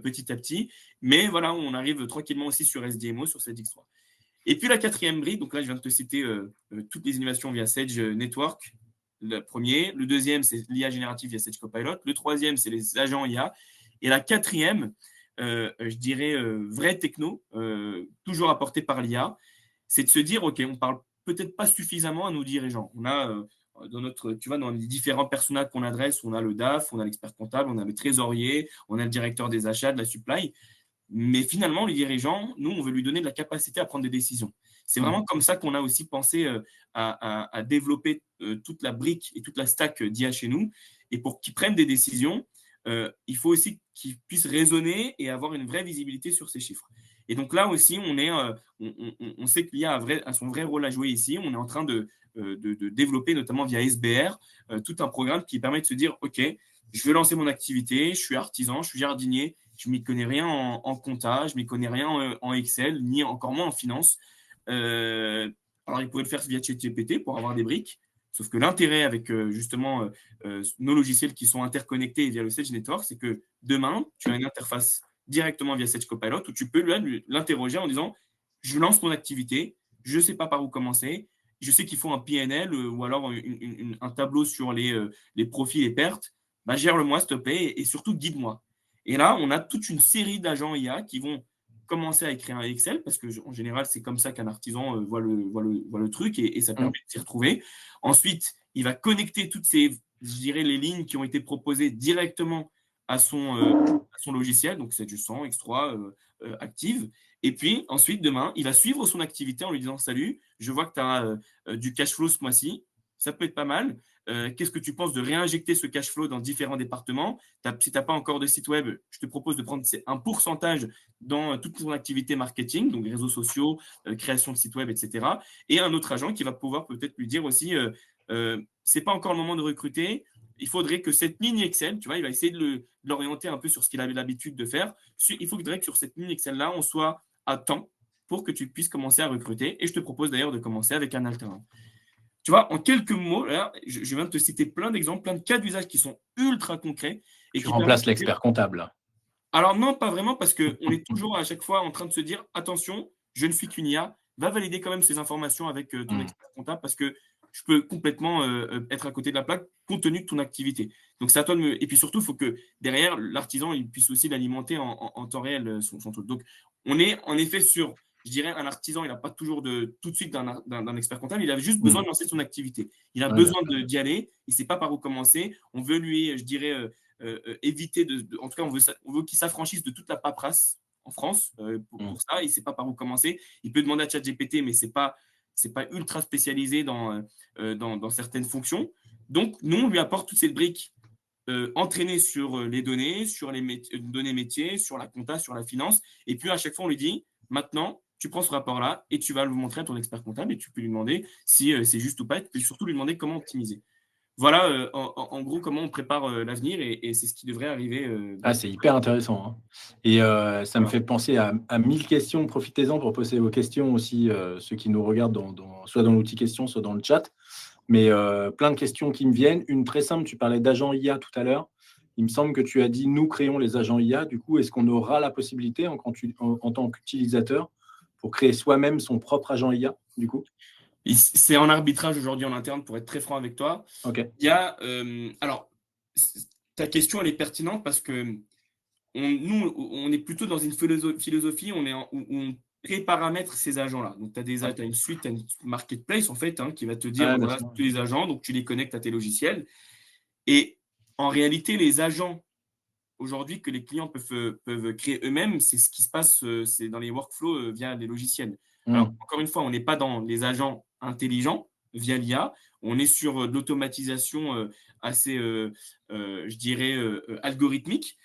petit à petit. Mais voilà, on arrive tranquillement aussi sur SDMO, sur Sage X3. Et puis la quatrième brique, donc là, je viens de te citer toutes les innovations via Sage Network. Le premier. Le deuxième, c'est l'IA générative via Sage Copilot. Le troisième, c'est les agents IA. Et la quatrième, je dirais, vraie techno, toujours apportée par l'IA, c'est de se dire, OK, on ne parle peut-être pas suffisamment à nos dirigeants. On a dans les différents personas qu'on adresse, on a le DAF, on a l'expert comptable, on a le trésorier, on a le directeur des achats, de la supply. Mais finalement, les dirigeants, nous, on veut lui donner de la capacité à prendre des décisions. C'est vraiment comme ça qu'on a aussi pensé à développer toute la brique et toute la stack d'IA chez nous. Et pour qu'ils prennent des décisions, il faut aussi qu'ils puissent raisonner et avoir une vraie visibilité sur ces chiffres. Et donc là aussi, on sait que l'IA a son vrai rôle à jouer ici. On est en train de développer, notamment via SBR, tout un programme qui permet de se dire, OK, je vais lancer mon activité, je suis artisan, je suis jardinier, je ne m'y connais rien en compta, je ne m'y connais rien en Excel, ni encore moins en finance. Alors, il pourrait le faire via ChatGPT pour avoir des briques. Sauf que l'intérêt avec justement nos logiciels qui sont interconnectés via le Sage Network, c'est que demain, tu as une interface directement via Sage Copilot où tu peux l'interroger en disant « Je lance mon activité, je ne sais pas par où commencer, je sais qu'il faut un PNL ou alors un tableau sur les profits et pertes, bah, gère-le-moi s'il te plaît et surtout guide-moi. » Et là, on a toute une série d'agents IA qui vont commencer à écrire un Excel, parce qu'en général, c'est comme ça qu'un artisan voit le truc et ça permet de s'y retrouver. Ensuite, il va connecter toutes les lignes qui ont été proposées directement à son logiciel, donc Sage 100, X3, Active. Et puis, ensuite, demain, il va suivre son activité en lui disant « Salut, je vois que tu as du cash flow ce mois-ci. ça peut être pas mal. Qu'est-ce que tu penses de réinjecter ce cash flow dans différents départements? Si tu n'as pas encore de site web, je te propose de prendre un pourcentage dans toute ton activité marketing, donc réseaux sociaux, création de site web, etc. Et un autre agent qui va pouvoir peut-être lui dire aussi, c'est pas encore le moment de recruter, il faudrait que cette ligne Excel, tu vois, il va essayer de l'orienter un peu sur ce qu'il avait l'habitude de faire. Il faudrait que sur cette ligne Excel-là, on soit à temps pour que tu puisses commencer à recruter. Et je te propose d'ailleurs de commencer avec un alternant. Tu vois, en quelques mots, là, je viens de te citer plein d'exemples, plein de cas d'usage qui sont ultra concrets. Et tu remplaces l'expert comptable. Alors non, pas vraiment, parce qu'on est toujours à chaque fois en train de se dire, attention, je ne suis qu'une IA, va valider quand même ces informations avec ton expert comptable, parce que je peux complètement être à côté de la plaque compte tenu de ton activité. Donc c'est à toi de me... Et puis surtout, il faut que derrière, l'artisan il puisse aussi l'alimenter en temps réel, son truc. Donc on est en effet sur, je dirais, un artisan, il n'a pas toujours tout de suite d'un expert comptable, il a juste besoin de lancer son activité. Il a besoin d'y aller, il ne sait pas par où commencer. On veut lui, je dirais, éviter en tout cas, on veut qu'il s'affranchisse de toute la paperasse en France pour ça. Il ne sait pas par où commencer. Il peut demander à ChatGPT, mais c'est pas ultra spécialisé dans certaines fonctions. Donc, nous, on lui apporte toutes ces briques entraînées sur les données, sur les données métiers, sur la compta, sur la finance. Et puis, à chaque fois, on lui dit, maintenant, tu prends ce rapport-là et tu vas le montrer à ton expert comptable et tu peux lui demander si c'est juste ou pas. Et puis surtout, lui demander comment optimiser. Voilà, en gros, comment on prépare l'avenir et c'est ce qui devrait arriver. C'est hyper intéressant. Hein. Et ça me fait penser à 1000 questions. Profitez-en pour poser vos questions aussi, ceux qui nous regardent soit dans l'outil questions, soit dans le chat. Mais plein de questions qui me viennent. Une très simple, tu parlais d'agents IA tout à l'heure. Il me semble que tu as dit, nous créons les agents IA. Du coup, est-ce qu'on aura la possibilité en tant qu'utilisateur pour créer soi-même son propre agent IA, du coup? C'est en arbitrage aujourd'hui en interne, pour être très franc avec toi. Okay. Il y a, alors, ta question, elle est pertinente parce que nous, on est plutôt dans une philosophie où on pré-paramètre ces agents-là. Donc, tu as une suite, tu as une marketplace, en fait, qui va te dire, voilà, tous les agents, donc tu les connectes à tes logiciels. Et en réalité, les agents, aujourd'hui, que les clients peuvent créer eux-mêmes, c'est ce qui se passe, c'est dans les workflows via les logiciels. Alors, encore une fois, on n'est pas dans les agents intelligents via l'IA, on est sur de l'automatisation assez, je dirais, algorithmique.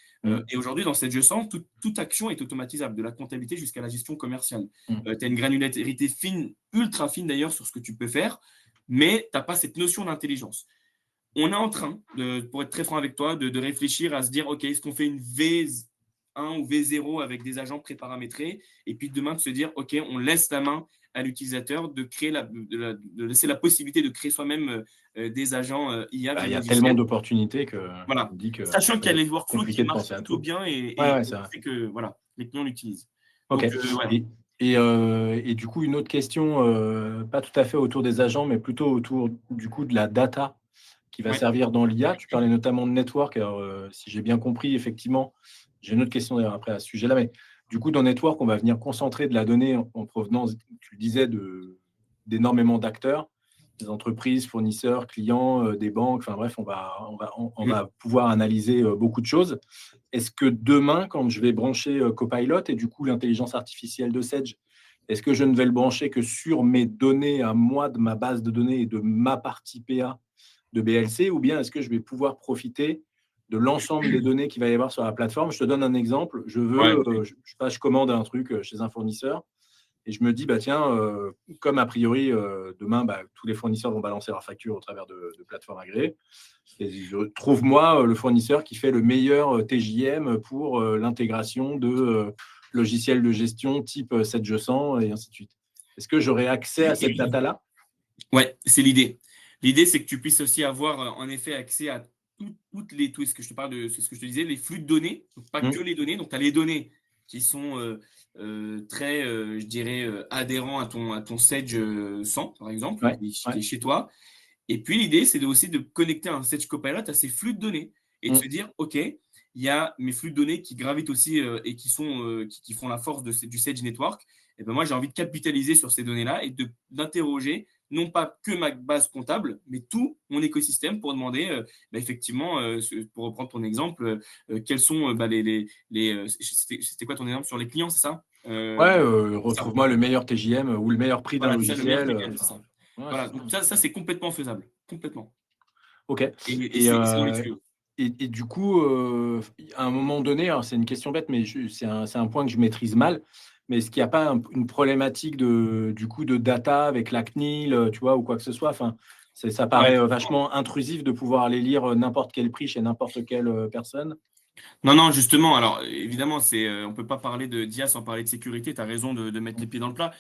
Et aujourd'hui, dans cette sens, toute action est automatisable, de la comptabilité jusqu'à la gestion commerciale. Tu as une granularité fine, ultra fine d'ailleurs, sur ce que tu peux faire, mais tu n'as pas cette notion d'intelligence. On est en train, pour être très franc avec toi, de réfléchir à se dire, OK, est-ce qu'on fait une V1 ou V0 avec des agents préparamétrés, et puis demain de se dire, OK, on laisse la main à l'utilisateur de laisser la possibilité de créer soi-même des agents IA. Il y a tellement d'opportunités que voilà. je me dis que sachant qu'il y a les workflows qui marchent plutôt bien et c'est que voilà, les clients l'utilisent. OK. Donc, et du coup, une autre question, pas tout à fait autour des agents, mais plutôt autour du coup de la data qui va servir dans l'IA. Tu parlais notamment de network. Alors, si j'ai bien compris, effectivement, j'ai une autre question d'ailleurs après à ce sujet-là, mais du coup, dans Network, on va venir concentrer de la donnée en provenance, tu le disais, d'énormément d'acteurs, des entreprises, fournisseurs, clients, des banques, enfin bref, on va pouvoir analyser beaucoup de choses. Est-ce que demain, quand je vais brancher Copilot et du coup l'intelligence artificielle de Sedge, est-ce que je ne vais le brancher que sur mes données à moi, de ma base de données et de ma partie PA de BLC, ou bien est-ce que je vais pouvoir profiter de l'ensemble des données qu'il va y avoir sur la plateforme? Je te donne un exemple. Je commande un truc chez un fournisseur et je me dis, tiens, comme a priori, demain, tous les fournisseurs vont balancer leur facture au travers de plateformes agréées. Et je trouve, moi, le fournisseur qui fait le meilleur TJM pour l'intégration de logiciels de gestion type 700 et ainsi de suite. Est-ce que j'aurai accès à cette data-là? Ouais, c'est l'idée. L'idée, c'est que tu puisses aussi avoir, en effet, accès à tout ce que je te parle de, c'est ce que je te disais, les flux de données, donc pas que les données. Donc, tu as les données qui sont très, je dirais, adhérents à ton Sedge 100, par exemple, qui est chez toi. Et puis, l'idée, c'est aussi de connecter un Sedge Copilot à ces flux de données et de se dire, OK, il y a mes flux de données qui gravitent aussi et qui font la force du Sedge Network. Et ben moi, j'ai envie de capitaliser sur ces données-là et d'interroger non pas que ma base comptable, mais tout mon écosystème pour demander, effectivement, pour reprendre ton exemple, quels sont c'était quoi ton exemple sur les clients, c'est ça? Retrouve-moi le meilleur TJM ou le meilleur prix d'un logiciel. Ouais, Voilà, c'est donc bien. ça c'est complètement faisable, complètement. OK. Et Et, c'est dans les tuyaux. du coup, à un moment donné, alors c'est une question bête, mais c'est un point que je maîtrise mal, mais est-ce qu'il y a pas une problématique du coup, de data avec la CNIL, tu vois? Ou quoi que ce soit? Enfin, ça Ouais. paraît, vachement intrusif de pouvoir aller lire, n'importe quel prix chez n'importe quelle, personne. Non, non, justement, alors évidemment, on peut pas parler de d'IA sans parler de sécurité. Tu as raison de mettre les pieds dans le plat.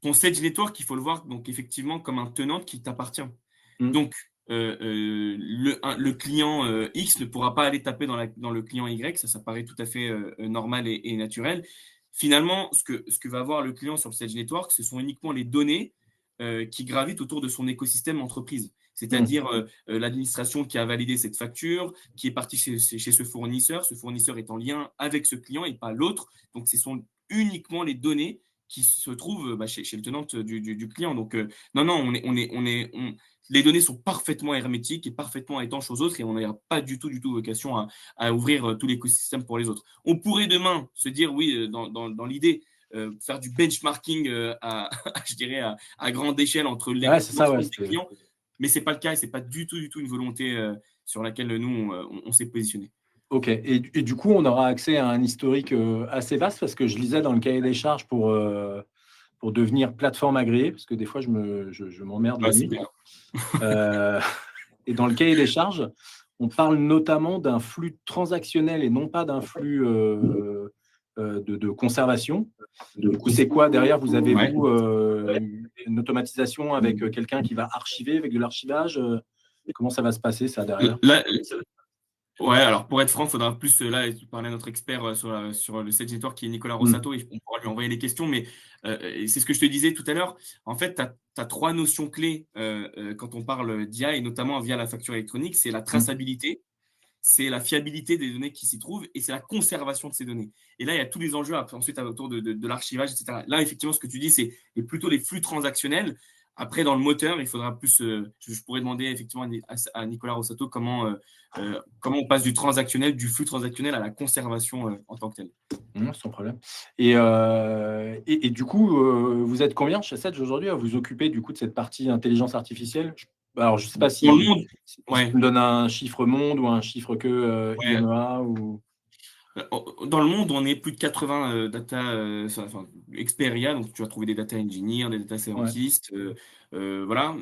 Ton Sage Network, il faut le voir donc effectivement comme un tenant qui t'appartient. Mmh. Donc, le client X ne pourra pas aller taper dans le client Y, ça paraît tout à fait normal et naturel. Finalement, ce que va avoir le client sur le Sage Network, ce sont uniquement les données qui gravitent autour de son écosystème entreprise. Mmh. C'est-à-dire l'administration qui a validé cette facture, qui est partie chez ce fournisseur est en lien avec ce client et pas l'autre. Donc, ce sont uniquement les données qui se trouvent chez le tenant du client. Donc, non, non, les données sont parfaitement hermétiques et parfaitement étanches aux autres et on n'a pas du tout vocation à ouvrir tout l'écosystème pour les autres. On pourrait demain se dire, oui, dans l'idée, faire du benchmarking je dirais, à grande échelle entre Ouais, c'est ça, ouais, l'ensemble des c'était clients, mais ce n'est pas le cas et ce n'est pas du tout une volonté sur laquelle nous, on s'est positionné. OK. Et du coup, on aura accès à un historique, assez vaste parce que je lisais dans le cahier des charges pour devenir plateforme agréée, parce que des fois je m'emmerde la Ouais, c'est nuit. bien. Heu et dans le cahier des charges, on parle notamment d'un flux transactionnel et non pas d'un flux, de conservation. Du coup, c'est quoi derrière? Vous avez, Ouais. vous, une automatisation avec, quelqu'un qui va archiver avec de l'archivage? Comment ça va se passer ça derrière? Là, ouais, alors pour être franc, il faudra plus là parler à notre expert sur le Sage Network qui est Nicolas Mmh. Rossato et on pourra lui envoyer les questions. Mais et c'est ce que je te disais tout à l'heure. En fait, tu as trois notions clés quand on parle d'IA et notamment via la facture électronique. C'est la Mmh. traçabilité, c'est la fiabilité des données qui s'y trouvent et c'est la conservation de ces données. Et là, il y a tous les enjeux après, ensuite autour de l'archivage, etc. Là, effectivement, ce que tu dis, c'est plutôt les flux transactionnels. Après, dans le moteur, il faudra plus. Je pourrais demander effectivement à Nicolas Rossato comment on passe du transactionnel, du flux transactionnel à la conservation en tant que tel. Mmh, sans problème. Et du coup, vous êtes combien chez Sedge aujourd'hui à vous occuper du coup de cette partie intelligence artificielle? Alors je sais pas Dans le si monde, si tu ouais, me donnes un chiffre monde ou un chiffre que, ouais. IMEA ou Dans le monde, on est plus de 80 data experts IA, donc tu vas trouver des data engineers, des data ouais. scientists, voilà.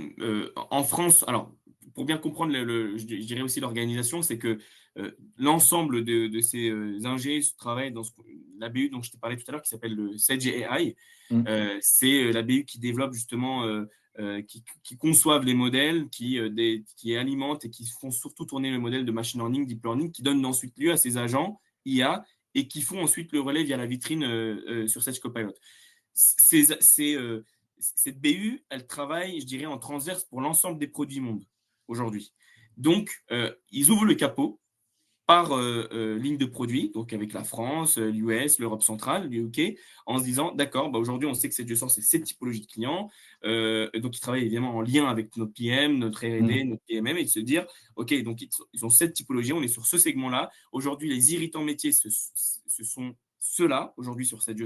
En France, alors pour bien comprendre je dirais aussi l'organisation, c'est que l'ensemble de ces ingés travaillent dans la BU dont je t'ai parlé tout à l'heure, qui s'appelle le Sage AI. Mmh. C'est la BU qui développe justement, qui conçoivent les modèles, qui alimentent et qui font surtout tourner le modèle de machine learning, deep learning, qui donnent ensuite lieu à ces agents IA et qui font ensuite le relais via la vitrine sur Sage Copilot. Cette BU, elle travaille, je dirais, en transverse pour l'ensemble des produits monde aujourd'hui. Donc, ils ouvrent le capot par ligne de produit, donc avec la France, l'US, l'Europe centrale, l'UK, en se disant, d'accord, aujourd'hui, on sait que cette c'est cette typologie de clients. Donc, ils travaillent évidemment en lien avec notre PM, notre Mmh. R&D, notre PMM, et de se dire, OK, donc ils ont cette typologie, on est sur ce segment-là. Aujourd'hui, les irritants métiers, ce sont ceux-là, aujourd'hui, sur cette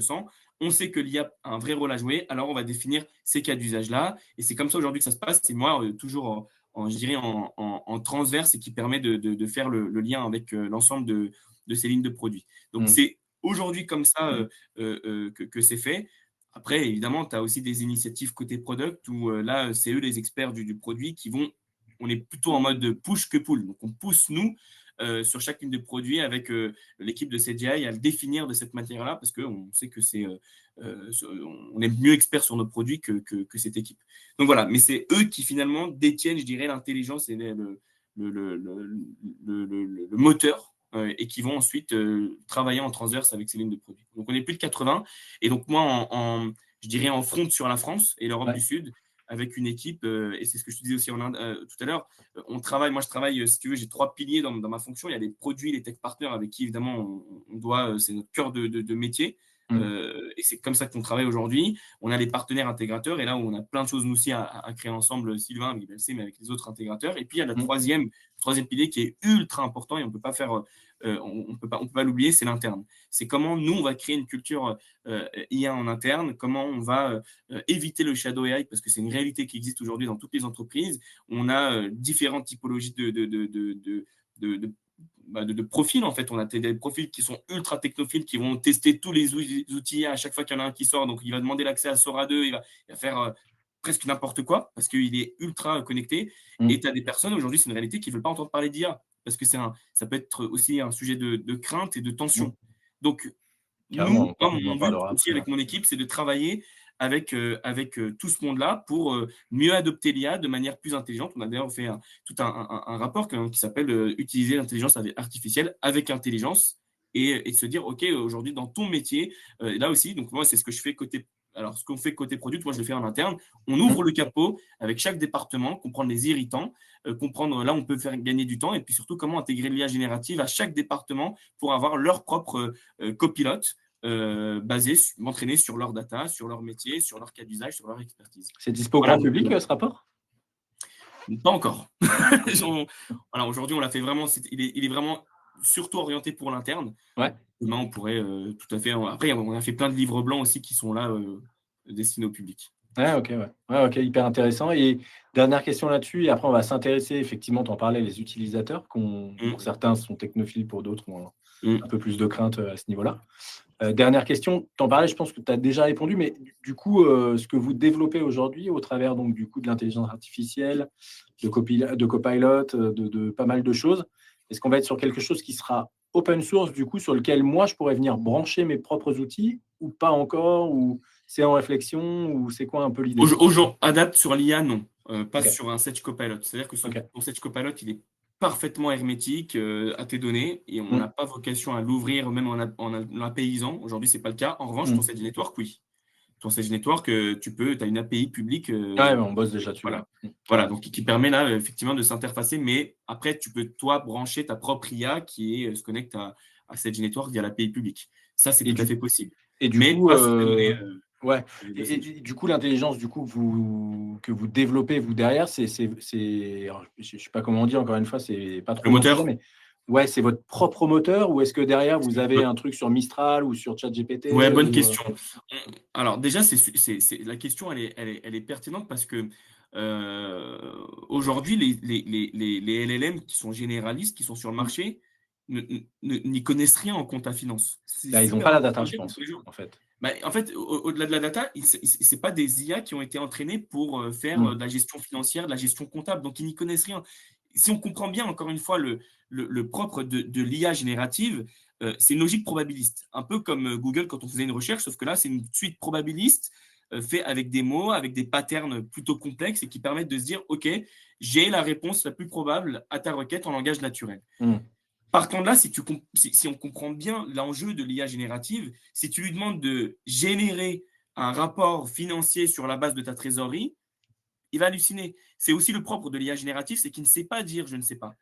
On sait que l'IA a un vrai rôle à jouer, alors on va définir ces cas d'usage-là. Et c'est comme ça aujourd'hui que ça se passe. C'est moi, toujours je dirais, en transverse et qui permet de faire le lien avec l'ensemble de ces lignes de produits. Donc, Mmh. c'est aujourd'hui comme ça que c'est fait. Après, évidemment, tu as aussi des initiatives côté product où là, c'est eux les experts du produit qui vont. On est plutôt en mode push que pull. Donc, on pousse nous sur chaque ligne de produit avec l'équipe de CGI à le définir de cette manière-là parce qu'on sait que on est mieux expert sur nos produits que cette équipe. Donc voilà, mais c'est eux qui finalement détiennent, je dirais, l'intelligence et le moteur et qui vont ensuite travailler en transverse avec ces lignes de produits. Donc on est plus de 80 et donc moi je dirais en front sur la France et l'Europe du Ouais. Sud avec une équipe et c'est ce que je te disais aussi en Inde tout à l'heure. Moi je travaille, si tu veux, j'ai trois piliers dans ma fonction. Il y a les produits, les tech partners avec qui évidemment on doit, c'est notre cœur de métier. Et c'est comme ça qu'on travaille aujourd'hui. On a les partenaires intégrateurs et là où on a plein de choses nous aussi à créer ensemble, Sylvain, avec BLC, mais avec les autres intégrateurs. Et puis il y a le troisième pilier qui est ultra important et on peut pas faire, on peut pas l'oublier, c'est l'interne. C'est comment nous on va créer une culture IA en interne, comment on va éviter le shadow AI parce que c'est une réalité qui existe aujourd'hui dans toutes les entreprises. On a différentes typologies de profils en fait. On a des profils qui sont ultra technophiles qui vont tester tous les outils à chaque fois qu'il y en a un qui sort. Donc il va demander l'accès à Sora 2, il va faire presque n'importe quoi parce qu'il est ultra connecté. Et tu as des personnes aujourd'hui, c'est une réalité, qui ne veulent pas entendre parler d'IA parce que ça peut être aussi un sujet de crainte et de tension. Donc nous, mon but aussi avec mon équipe, c'est de travailler avec tout ce monde-là pour mieux adopter l'IA de manière plus intelligente. On a d'ailleurs fait tout un rapport qui s'appelle Utiliser l'intelligence artificielle avec intelligence et se dire, OK, aujourd'hui, dans ton métier, là aussi, donc moi, c'est ce que je fais côté. Alors, ce qu'on fait côté produit, moi, je le fais en interne. On ouvre le capot avec chaque département, comprendre les irritants, comprendre là, on peut faire gagner du temps et puis surtout comment intégrer l'IA générative à chaque département pour avoir leur propre copilote. M'entraîner sur leur data, sur leur métier, sur leur cas d'usage, sur leur expertise. C'est dispo grand public, ce rapport? Pas encore. Alors aujourd'hui, on l'a fait vraiment. Il est vraiment surtout orienté pour l'interne. Ouais. Demain, on pourrait tout à fait. Après, on a fait plein de livres blancs aussi qui sont là destinés au public. Ok, hyper intéressant. Et dernière question là-dessus, et après on va s'intéresser, effectivement, tu en parlais, les utilisateurs, pour certains sont technophiles, pour d'autres ont un peu plus de crainte à ce niveau-là. Dernière question, tu en parlais, je pense que tu as déjà répondu, mais du coup, ce que vous développez aujourd'hui au travers donc, du coup, de l'intelligence artificielle, de Copilot, de pas mal de choses, est-ce qu'on va être sur quelque chose qui sera open source, du coup, sur lequel moi, je pourrais venir brancher mes propres outils ou pas encore, ou c'est en réflexion, ou c'est quoi un peu l'idée? Adapte sur l'IA, non. Pas sur un Sage Copilot. C'est-à-dire que ton Sage Copilot, il est parfaitement hermétique à tes données et on n'a pas vocation à l'ouvrir même en l'APIisant. Aujourd'hui, ce n'est pas le cas. En revanche, ton Sage Network, oui. Ton Sage Network, tu as une API publique. On bosse déjà dessus. Voilà, donc qui permet là, effectivement, de s'interfacer. Mais après, tu peux, toi, brancher ta propre IA qui se connecte à Sage Network via l'API publique. Ça, c'est tout à fait possible. Et du coup, du coup, l'intelligence que vous développez, vous, derrière, je ne sais pas comment on dit, encore une fois, c'est pas trop le moteur. Mais c'est votre propre moteur, ou est-ce que derrière, vous avez un truc sur Mistral ou sur ChatGPT? Bonne question. Alors déjà, la question, elle est pertinente parce que aujourd'hui, les LLM qui sont généralistes, qui sont sur le marché, n'y connaissent rien en compta finance. Ils n'ont pas la data, je pense, en fait. En fait, au-delà de la data, ce n'est pas des IA qui ont été entraînés pour faire de la gestion financière, de la gestion comptable. Donc, ils n'y connaissent rien. Si on comprend bien, encore une fois, le propre de l'IA générative, c'est une logique probabiliste. Un peu comme Google quand on faisait une recherche, sauf que là, c'est une suite probabiliste fait avec des mots, avec des patterns plutôt complexes et qui permettent de se dire, OK, j'ai la réponse la plus probable à ta requête en langage naturel. Partant de là, si on comprend bien l'enjeu de l'IA générative, si tu lui demandes de générer un rapport financier sur la base de ta trésorerie, il va halluciner. C'est aussi le propre de l'IA générative, c'est qu'il ne sait pas dire « je ne sais pas ».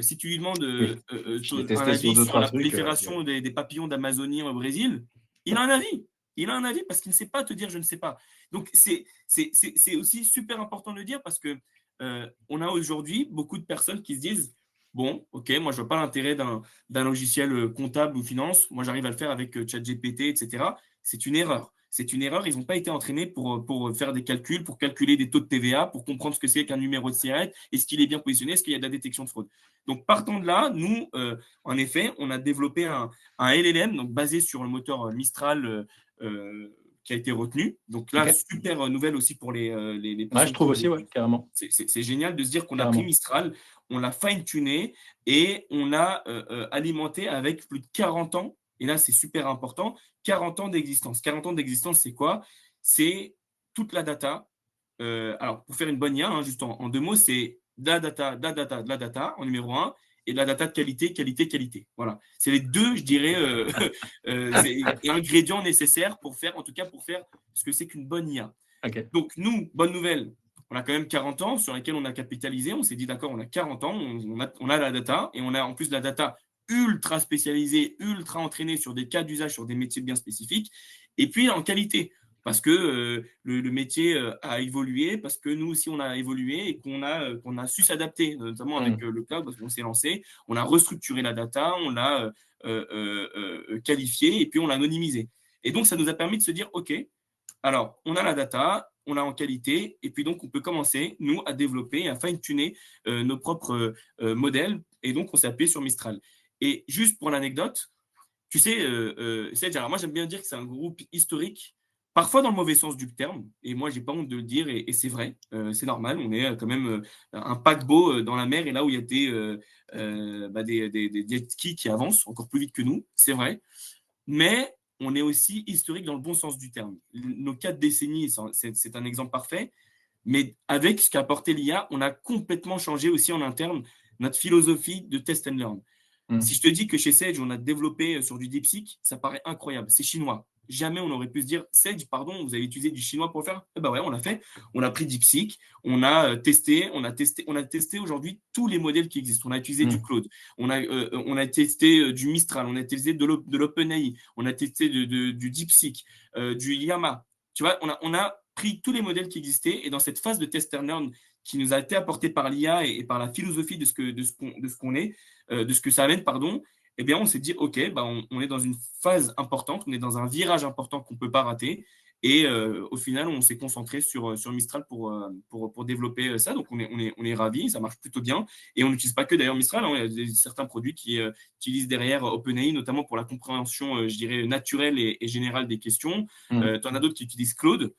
Si tu lui demandes un avis sur la prolifération des papillons d'Amazonie au Brésil, il a un avis. Il a un avis parce qu'il ne sait pas te dire « je ne sais pas ». Donc, c'est aussi super important de le dire parce qu'on a aujourd'hui beaucoup de personnes qui se disent « bon, ok, moi, je ne vois pas l'intérêt d'un logiciel comptable ou finance. Moi, j'arrive à le faire avec ChatGPT, etc. » C'est une erreur. C'est une erreur. Ils n'ont pas été entraînés pour faire des calculs, pour calculer des taux de TVA, pour comprendre ce que c'est qu'un numéro de cigarette, est-ce qu'il est bien positionné, est-ce qu'il y a de la détection de fraude. Donc, partant de là, nous, en effet, on a développé un LLM donc, basé sur le moteur Mistral qui a été retenu. Donc là, super nouvelle aussi pour les personnes. Je trouve aussi, carrément. C'est génial de se dire qu'on a pris Mistral, on l'a fine-tuné et on l'a alimenté avec plus de 40 ans. Et là, c'est super important, 40 ans d'existence. 40 ans d'existence, c'est quoi? C'est toute la data. Alors, pour faire une bonne IA, juste en 2 mots, c'est de la data en numéro 1 et de la data de qualité. Voilà. C'est les 2, je dirais, ingrédients nécessaires pour faire ce que c'est qu'une bonne IA. Donc, nous, bonne nouvelle, on a quand même 40 ans sur lesquels on a capitalisé. On s'est dit, d'accord, on a 40 ans, on a la data et on a en plus de la data ultra spécialisés, ultra entraînés sur des cas d'usage, sur des métiers bien spécifiques, et puis en qualité. Parce que le métier a évolué, parce que nous aussi on a évolué et qu'on a su s'adapter, notamment avec le cloud, parce qu'on s'est lancé, on a restructuré la data, on l'a qualifié et puis on l'a anonymisé. Et donc ça nous a permis de se dire, OK, alors on a la data, on l'a en qualité, et puis donc on peut commencer, nous, à développer, à fine-tuner nos propres modèles, et donc on s'est appuyé sur Mistral. Et juste pour l'anecdote, tu sais, alors moi j'aime bien dire que c'est un groupe historique, parfois dans le mauvais sens du terme, et moi j'ai pas honte de le dire, et c'est vrai, c'est normal, on est quand même un paquebot dans la mer, et là où il y a des jet skis qui avancent encore plus vite que nous, c'est vrai, mais on est aussi historique dans le bon sens du terme. Nos 4 décennies, c'est un exemple parfait, mais avec ce qu'a apporté l'IA, on a complètement changé aussi en interne notre philosophie de test and learn. Si je te dis que chez Sage, on a développé sur du DeepSeek, ça paraît incroyable. C'est chinois. Jamais on aurait pu se dire, Sage, pardon, vous avez utilisé du chinois pour le faire. Eh ben ouais, on l'a fait. On a pris DeepSeek, on a testé, on a testé aujourd'hui tous les modèles qui existent. On a utilisé du Claude, on a testé du Mistral, on a testé de l'OpenAI, on a testé du DeepSeek, du Llama. Tu vois, on a pris tous les modèles qui existaient, et dans cette phase de test and learn qui nous a été apportée par l'IA et par la philosophie de ce qu'on est, de ce que ça amène, pardon, eh bien, on s'est dit, OK, bah, on est dans une phase importante, on est dans un virage important qu'on ne peut pas rater. Et au final, on s'est concentré sur Mistral pour développer ça. Donc, on est ravis, ça marche plutôt bien. Et on n'utilise pas que d'ailleurs Mistral, hein, il y a certains produits qui utilisent derrière OpenAI, notamment pour la compréhension, je dirais, naturelle et générale des questions. Tu en as d'autres qui utilisent Claude.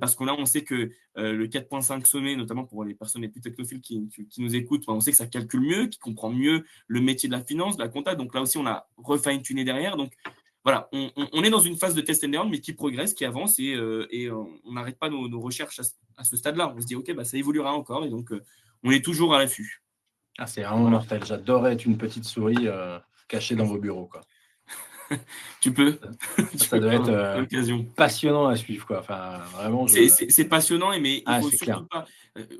Parce que là, on sait que le 4.5 sommet, notamment pour les personnes les plus technophiles qui nous écoutent, on sait que ça calcule mieux, qui comprend mieux le métier de la finance, de la compta. Donc là aussi, on a refine-tuné derrière. Donc voilà, on est dans une phase de test and learn, mais qui progresse, qui avance, et on n'arrête pas nos recherches à ce stade-là. On se dit, OK, bah, ça évoluera encore, et donc on est toujours à l'affût. Ah, c'est vraiment mortel. J'adorerais être une petite souris cachée dans vos bureaux, quoi. Tu peux. Ça doit être passionnant à suivre, quoi. Enfin, vraiment. C'est passionnant, mais il faut surtout clair. pas.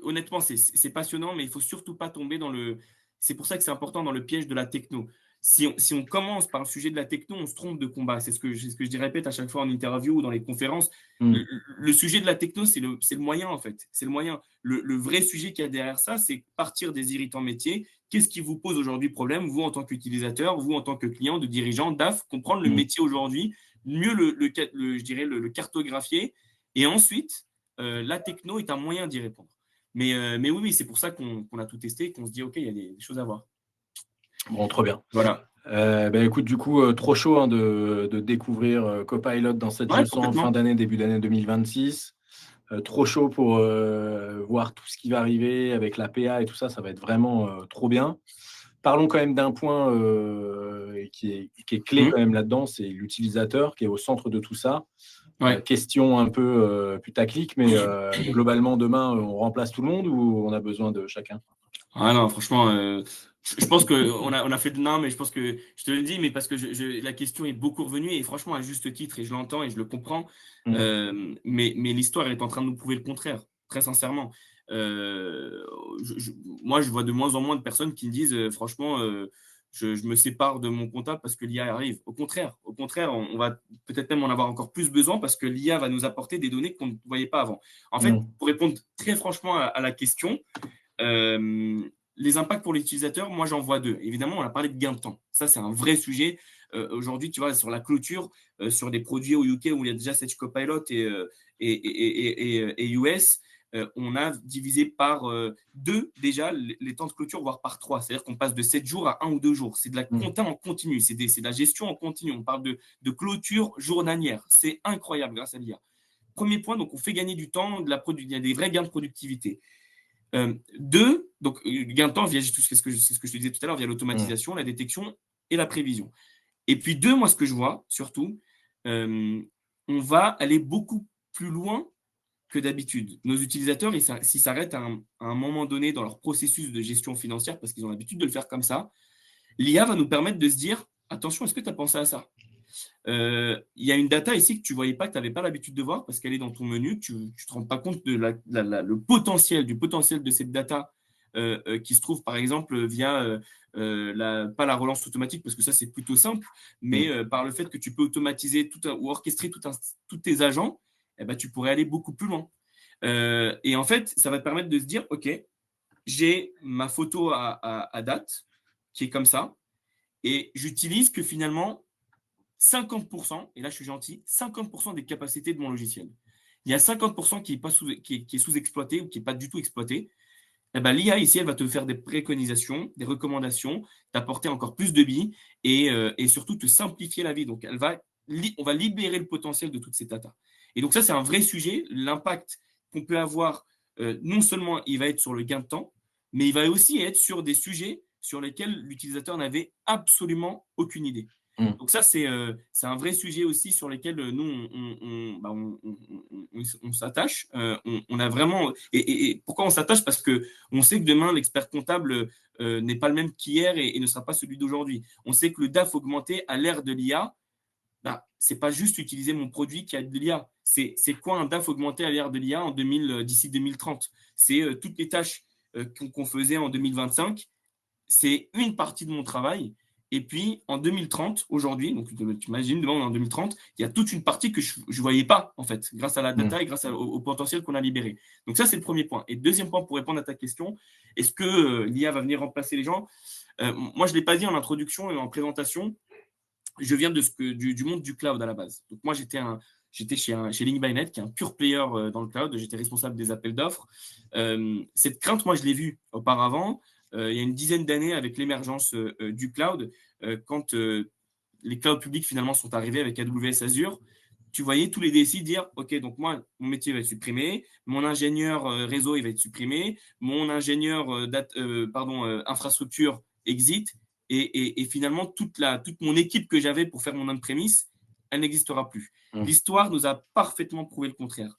Honnêtement, c'est passionnant, mais il faut surtout pas tomber dans le. C'est pour ça que c'est important dans le piège de la techno. Si on commence par le sujet de la techno, on se trompe de combat. C'est ce que je répète à chaque fois en interview ou dans les conférences. Le sujet de la techno, c'est le moyen, en fait. C'est le moyen. Le vrai sujet qu'il y a derrière ça, c'est partir des irritants métiers. Qu'est-ce qui vous pose aujourd'hui problème, vous en tant qu'utilisateur, vous en tant que client, de dirigeant, DAF, comprendre le métier aujourd'hui, mieux je dirais le cartographier, et ensuite, la techno est un moyen d'y répondre. Mais oui, c'est pour ça qu'on a tout testé et qu'on se dit, OK, il y a des choses à voir. Bon, trop bien. Voilà. Écoute, du coup, trop chaud de découvrir Copilot dans 7G100 fin d'année, début d'année 2026. Trop chaud pour voir tout ce qui va arriver avec la PA et tout ça. Ça va être vraiment trop bien. Parlons quand même d'un point qui est clé quand même là-dedans, c'est l'utilisateur qui est au centre de tout ça. Question un peu putaclic, mais globalement, demain, on remplace tout le monde ou on a besoin de chacun? Ah non, franchement, je pense qu'on a fait de non, mais je pense que je te le dis, mais parce que la question est beaucoup revenue, et franchement, à juste titre, et je l'entends et je le comprends, mais l'histoire est en train de nous prouver le contraire, très sincèrement. Moi, je vois de moins en moins de personnes qui me disent, franchement, je me sépare de mon comptable parce que l'IA arrive. Au contraire, on va peut-être même en avoir encore plus besoin parce que l'IA va nous apporter des données qu'on ne voyait pas avant. En fait, pour répondre très franchement à la question, les impacts pour l'utilisateur, moi j'en vois deux. Évidemment, on a parlé de gain de temps. Ça, c'est un vrai sujet. Aujourd'hui, tu vois, sur la clôture, sur des produits au UK où il y a déjà Sage Copilot et US, on a divisé par 2 déjà les temps de clôture, voire par 3. C'est-à-dire qu'on passe de 7 jours à 1 ou 2 jours. C'est de la compta en continu, c'est de la gestion en continu. On parle de clôture journalière. C'est incroyable grâce à l'IA. Premier point, donc on fait gagner du temps, il y a des vrais gains de productivité. 2, donc gain de temps via tout ce que je te disais tout à l'heure, via l'automatisation, la détection et la prévision. Et puis 2, moi ce que je vois surtout, on va aller beaucoup plus loin que d'habitude. Nos utilisateurs, s'ils s'arrêtent à un moment donné dans leur processus de gestion financière, parce qu'ils ont l'habitude de le faire comme ça, l'IA va nous permettre de se dire, attention, est-ce que tu as pensé à ça? Il y a une data ici que tu ne voyais pas, que tu n'avais pas l'habitude de voir parce qu'elle est dans ton menu, tu ne te rends pas compte de du potentiel de cette data qui se trouvent, par exemple, via pas la relance automatique, parce que ça, c'est plutôt simple, mais par le fait que tu peux automatiser ou orchestrer tous tes agents, eh ben, tu pourrais aller beaucoup plus loin. Et en fait, ça va te permettre de se dire, OK, j'ai ma photo à date qui est comme ça, et j'utilise que finalement 50%, et là je suis gentil, 50% des capacités de mon logiciel. Il y a 50% qui est sous-exploité ou qui n'est pas du tout exploité. Eh ben, l'IA ici, elle va te faire des préconisations, des recommandations, t'apporter encore plus de billes et surtout te simplifier la vie. Donc, on va libérer le potentiel de toutes ces data. Et donc ça, c'est un vrai sujet. L'impact qu'on peut avoir, non seulement il va être sur le gain de temps, mais il va aussi être sur des sujets sur lesquels l'utilisateur n'avait absolument aucune idée. Donc ça, c'est un vrai sujet aussi sur lequel nous, on s'attache. On a vraiment… Et pourquoi on s'attache? Parce qu'on sait que demain, l'expert comptable n'est pas le même qu'hier et ne sera pas celui d'aujourd'hui. On sait que le DAF augmenté à l'ère de l'IA, ce n'est pas juste utiliser mon produit qui a de l'IA. C'est quoi un DAF augmenté à l'ère de l'IA d'ici 2030? C'est toutes les tâches qu'on faisait en 2025. C'est une partie de mon travail. Et puis, en 2030, aujourd'hui, donc tu imagines, demain, en 2030, il y a toute une partie que je ne voyais pas, en fait, grâce à la data et grâce au potentiel qu'on a libéré. Donc ça, c'est le premier point. Et deuxième point, pour répondre à ta question, est-ce que l'IA va venir remplacer les gens? Moi, je ne l'ai pas dit en introduction et en présentation, je viens du monde du cloud à la base. Donc moi, j'étais chez Link by Net, qui est un pure player dans le cloud. J'étais responsable des appels d'offres. Cette crainte, moi, je l'ai vue auparavant. Il y a une dizaine d'années, avec l'émergence du cloud, quand les clouds publics finalement sont arrivés avec AWS Azure, tu voyais tous les DSI dire, OK, donc moi, mon métier va être supprimé, mon ingénieur réseau, il va être supprimé, mon ingénieur infrastructure exit, et finalement, toute mon équipe que j'avais pour faire mon on-premise, elle n'existera plus. L'histoire nous a parfaitement prouvé le contraire.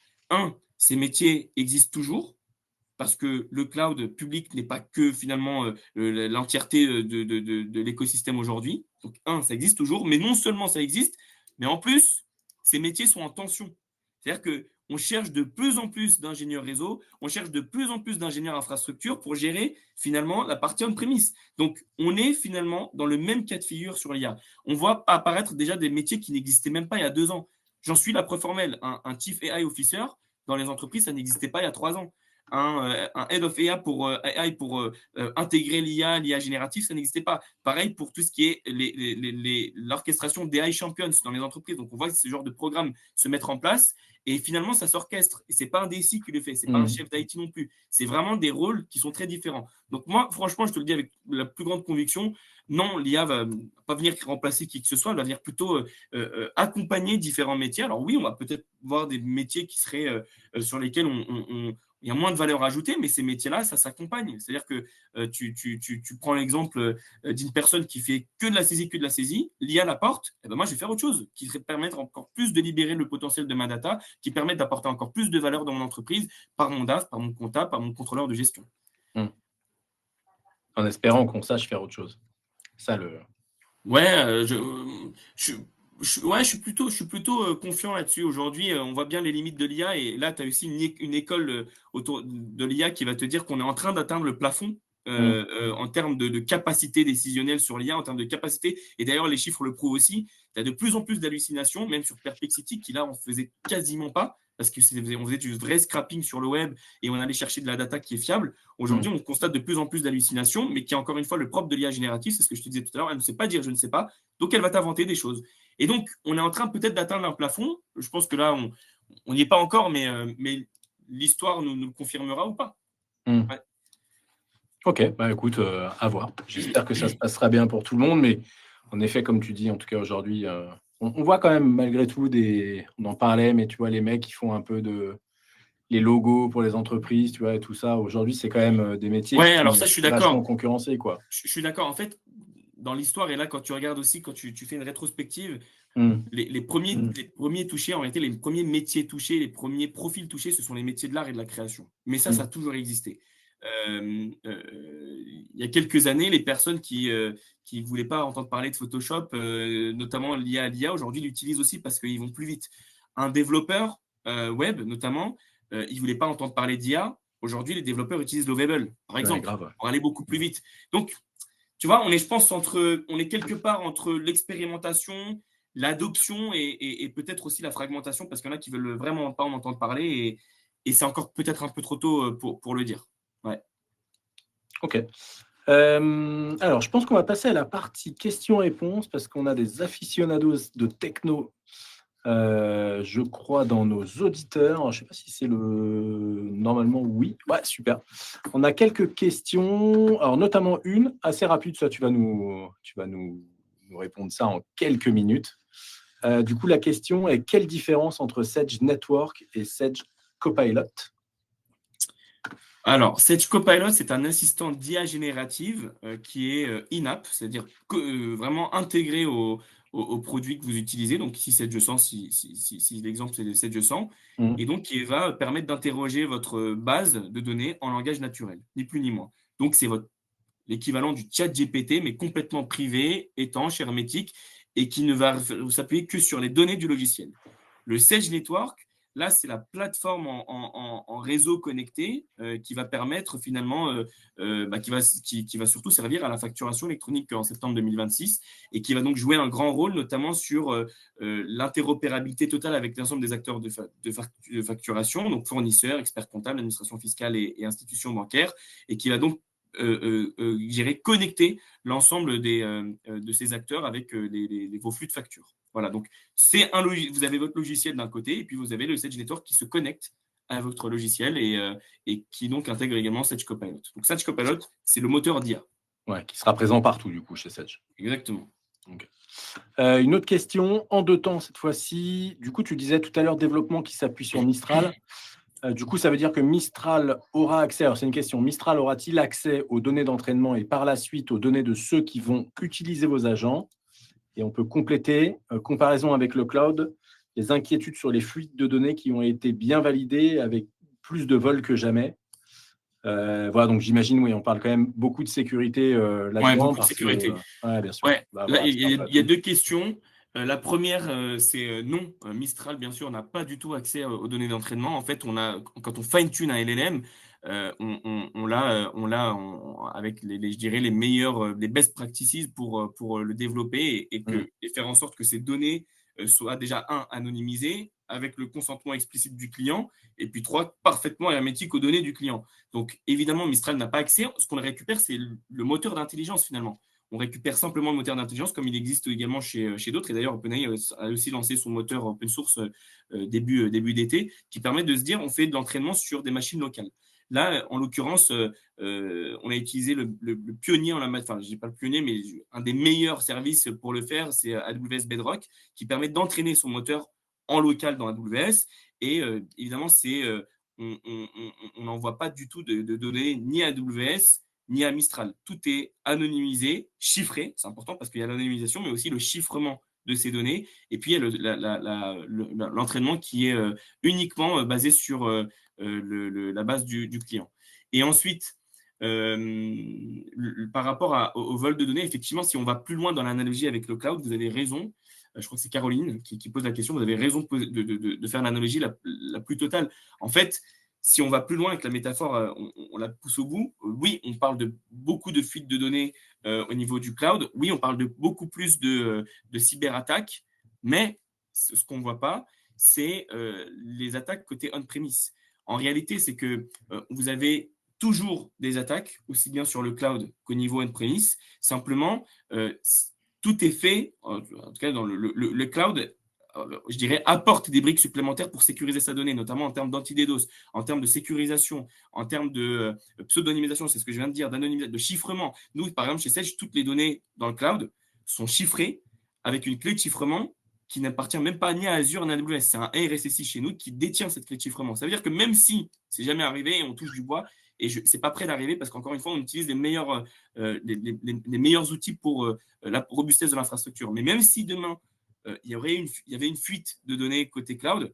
Ces métiers existent toujours, parce que le cloud public n'est pas que finalement l'entièreté de l'écosystème aujourd'hui. Donc, ça existe toujours, mais non seulement ça existe, mais en plus, ces métiers sont en tension. C'est-à-dire qu'on cherche de plus en plus d'ingénieurs réseau, on cherche de plus en plus d'ingénieurs infrastructure pour gérer finalement la partie on-premise. Donc, on est finalement dans le même cas de figure sur l'IA. On voit apparaître déjà des métiers qui n'existaient même pas il y a 2 ans. J'en suis la preuve formelle. Un Chief AI Officer, dans les entreprises, ça n'existait pas il y a 3 ans. Un head of AI pour intégrer l'IA générative, ça n'existait pas. Pareil pour tout ce qui est l'orchestration d'AI Champions dans les entreprises. Donc, on voit ce genre de programme se mettre en place et finalement, ça s'orchestre. Et ce n'est pas un DSI qui le fait, ce n'est pas un chef d'IT non plus. C'est vraiment des rôles qui sont très différents. Donc, moi, franchement, je te le dis avec la plus grande conviction, non, l'IA ne va pas venir remplacer qui que ce soit, elle va venir plutôt accompagner différents métiers. Alors oui, on va peut-être voir des métiers qui seraient sur lesquels il y a moins de valeur ajoutée, mais ces métiers-là, ça s'accompagne. C'est-à-dire que tu prends l'exemple d'une personne qui fait que de la saisie, l'IA l'apporte, et ben moi, je vais faire autre chose qui serait permettre encore plus de libérer le potentiel de ma data, qui permet d'apporter encore plus de valeur dans mon entreprise par mon DAF, par mon comptable, par mon contrôleur de gestion. En espérant qu'on sache faire autre chose. Ça, Ouais, je suis plutôt confiant là-dessus. Aujourd'hui, on voit bien les limites de l'IA et là, tu as aussi une école autour de l'IA qui va te dire qu'on est en train d'atteindre le plafond en termes de capacité décisionnelle sur l'IA, en termes de capacité. Et d'ailleurs, les chiffres le prouvent aussi. Tu as de plus en plus d'hallucinations, même sur Perplexity, qui là, on ne faisait quasiment pas parce qu'on faisait du vrai scrapping sur le web et on allait chercher de la data qui est fiable. Aujourd'hui, on constate de plus en plus d'hallucinations, mais qui est encore une fois le propre de l'IA générative, c'est ce que je te disais tout à l'heure, elle ne sait pas dire je ne sais pas, donc elle va t'inventer des choses. Et donc, on est en train peut-être d'atteindre un plafond. Je pense que là, on n'y est pas encore, mais l'histoire nous le confirmera ou pas. Ouais. Ok, écoute, à voir. J'espère que ça se passera bien pour tout le monde, mais en effet, comme tu dis, en tout cas aujourd'hui, on voit quand même malgré tout on en parlait, mais tu vois, les mecs qui font un peu les logos pour les entreprises, tu vois, et tout ça. Aujourd'hui, c'est quand même des métiers qui alors ça, je suis d'accord. Concurrencés, quoi. Je suis d'accord. En fait, dans l'histoire, et là, quand tu regardes aussi, quand tu fais une rétrospective, les premiers touchés, en réalité, les premiers métiers touchés, les premiers profils touchés, ce sont les métiers de l'art et de la création. Mais ça a toujours existé. Il y a quelques années, les personnes qui ne voulaient pas entendre parler de Photoshop, notamment lié à l'IA, aujourd'hui l'utilisent aussi parce qu'ils vont plus vite. Un développeur web, notamment, il ne voulait pas entendre parler d'IA. Aujourd'hui, les développeurs utilisent Lovable, par exemple, grave. pour aller beaucoup plus vite. Donc, tu vois, je pense, on est quelque part entre l'expérimentation, l'adoption et peut-être aussi la fragmentation, parce qu'il y en a qui veulent vraiment pas en entendre parler et c'est encore peut-être un peu trop tôt pour le dire. Ouais. Ok. Alors, je pense qu'on va passer à la partie questions-réponses parce qu'on a des aficionados de techno, je crois, dans nos auditeurs. Je ne sais pas si c'est le... Normalement, oui. Ouais, super. On a quelques questions, alors notamment une assez rapide. Ça, tu vas nous répondre ça en quelques minutes. Du coup, la question est: quelle différence entre Sage Network et Sage Copilot? Alors, Sage Copilot, c'est un assistant d'IA générative qui est in-app, c'est-à-dire vraiment intégré au produit que vous utilisez. Donc ici, Sage 100, si l'exemple c'est Sage 100, et donc qui va permettre d'interroger votre base de données en langage naturel, ni plus ni moins. Donc c'est l'équivalent du chat GPT, mais complètement privé, étanche, hermétique, et qui ne va s'appuyer que sur les données du logiciel. Le Sage Network, là, c'est la plateforme en réseau connecté qui va permettre finalement, qui va surtout servir à la facturation électronique en septembre 2026 et qui va donc jouer un grand rôle, notamment sur l'interopérabilité totale avec l'ensemble des acteurs de facturation, donc fournisseurs, experts comptables, administration fiscale et institutions bancaires, et qui va donc connecter l'ensemble de ces acteurs avec vos flux de factures. Voilà, donc vous avez votre logiciel d'un côté et puis vous avez le Sage Network qui se connecte à votre logiciel et qui donc intègre également Sage Copilot. Donc Sage Copilot, c'est le moteur d'IA. Ouais, qui sera présent partout du coup chez Sage. Exactement. Okay. Une autre question, en 2 temps cette fois-ci. Du coup, tu disais tout à l'heure développement qui s'appuie sur Mistral. Du coup, ça veut dire que Mistral aura accès, alors c'est une question, Mistral aura-t-il accès aux données d'entraînement et par la suite aux données de ceux qui vont utiliser vos agents? Et on peut compléter, comparaison avec le cloud, les inquiétudes sur les fuites de données qui ont été bien validées avec plus de vols que jamais. Voilà, donc j'imagine, oui, on parle quand même beaucoup de sécurité là-dedans. Ouais, beaucoup de sécurité. Bien sûr. Ouais, là, il y a 2 questions. La première, c'est non. Mistral, bien sûr, n'a pas du tout accès aux données d'entraînement. En fait, quand on fine-tune un LLM, on l'a avec je dirais, les meilleurs, les best practices pour le développer et faire en sorte que ces données soient déjà, anonymisées avec le consentement explicite du client et puis 3, parfaitement hermétiques aux données du client. Donc, évidemment, Mistral n'a pas accès. Ce qu'on récupère, c'est le moteur d'intelligence, finalement. On récupère simplement le moteur d'intelligence comme il existe également chez d'autres. Et d'ailleurs, OpenAI a aussi lancé son moteur open source début d'été qui permet de se dire on fait de l'entraînement sur des machines locales. Là, en l'occurrence, on a utilisé le pionnier en la matière, enfin, je ne dis pas le pionnier, mais un des meilleurs services pour le faire, c'est AWS Bedrock, qui permet d'entraîner son moteur en local dans AWS. Et évidemment, on n'envoie pas du tout de données ni à AWS, ni à Mistral. Tout est anonymisé, chiffré, c'est important parce qu'il y a l'anonymisation, mais aussi le chiffrement de ces données. Et puis, il y a l'entraînement qui est uniquement basé sur la base du client. Et ensuite, par rapport au vol de données, effectivement, si on va plus loin dans l'analogie avec le cloud, vous avez raison. Je crois que c'est Caroline qui pose la question. Vous avez raison de faire l'analogie la plus totale. En fait, si on va plus loin avec la métaphore, on la pousse au bout. Oui, on parle de beaucoup de fuites de données au niveau du cloud. Oui, on parle de beaucoup plus de cyberattaques. Mais ce qu'on ne voit pas, c'est les attaques côté on-premise. En réalité, c'est que vous avez toujours des attaques, aussi bien sur le cloud qu'au niveau on-premise. Simplement, tout est fait, en tout cas dans le cloud, je dirais, apporte des briques supplémentaires pour sécuriser sa donnée, notamment en termes d'anti-DDoS, en termes de sécurisation, en termes de pseudonymisation, c'est ce que je viens de dire, d'anonymisation, de chiffrement. Nous, par exemple, chez Sage, toutes les données dans le cloud sont chiffrées avec une clé de chiffrement qui n'appartient même pas ni à Azure ni à AWS. C'est un RSSI chez nous qui détient cette clé de chiffrement. Ça veut dire que même si c'est jamais arrivé et on touche du bois, et ce n'est pas prêt d'arriver parce qu'encore une fois, on utilise les meilleurs outils pour la robustesse de l'infrastructure. Mais même si demain, il y avait une fuite de données côté cloud,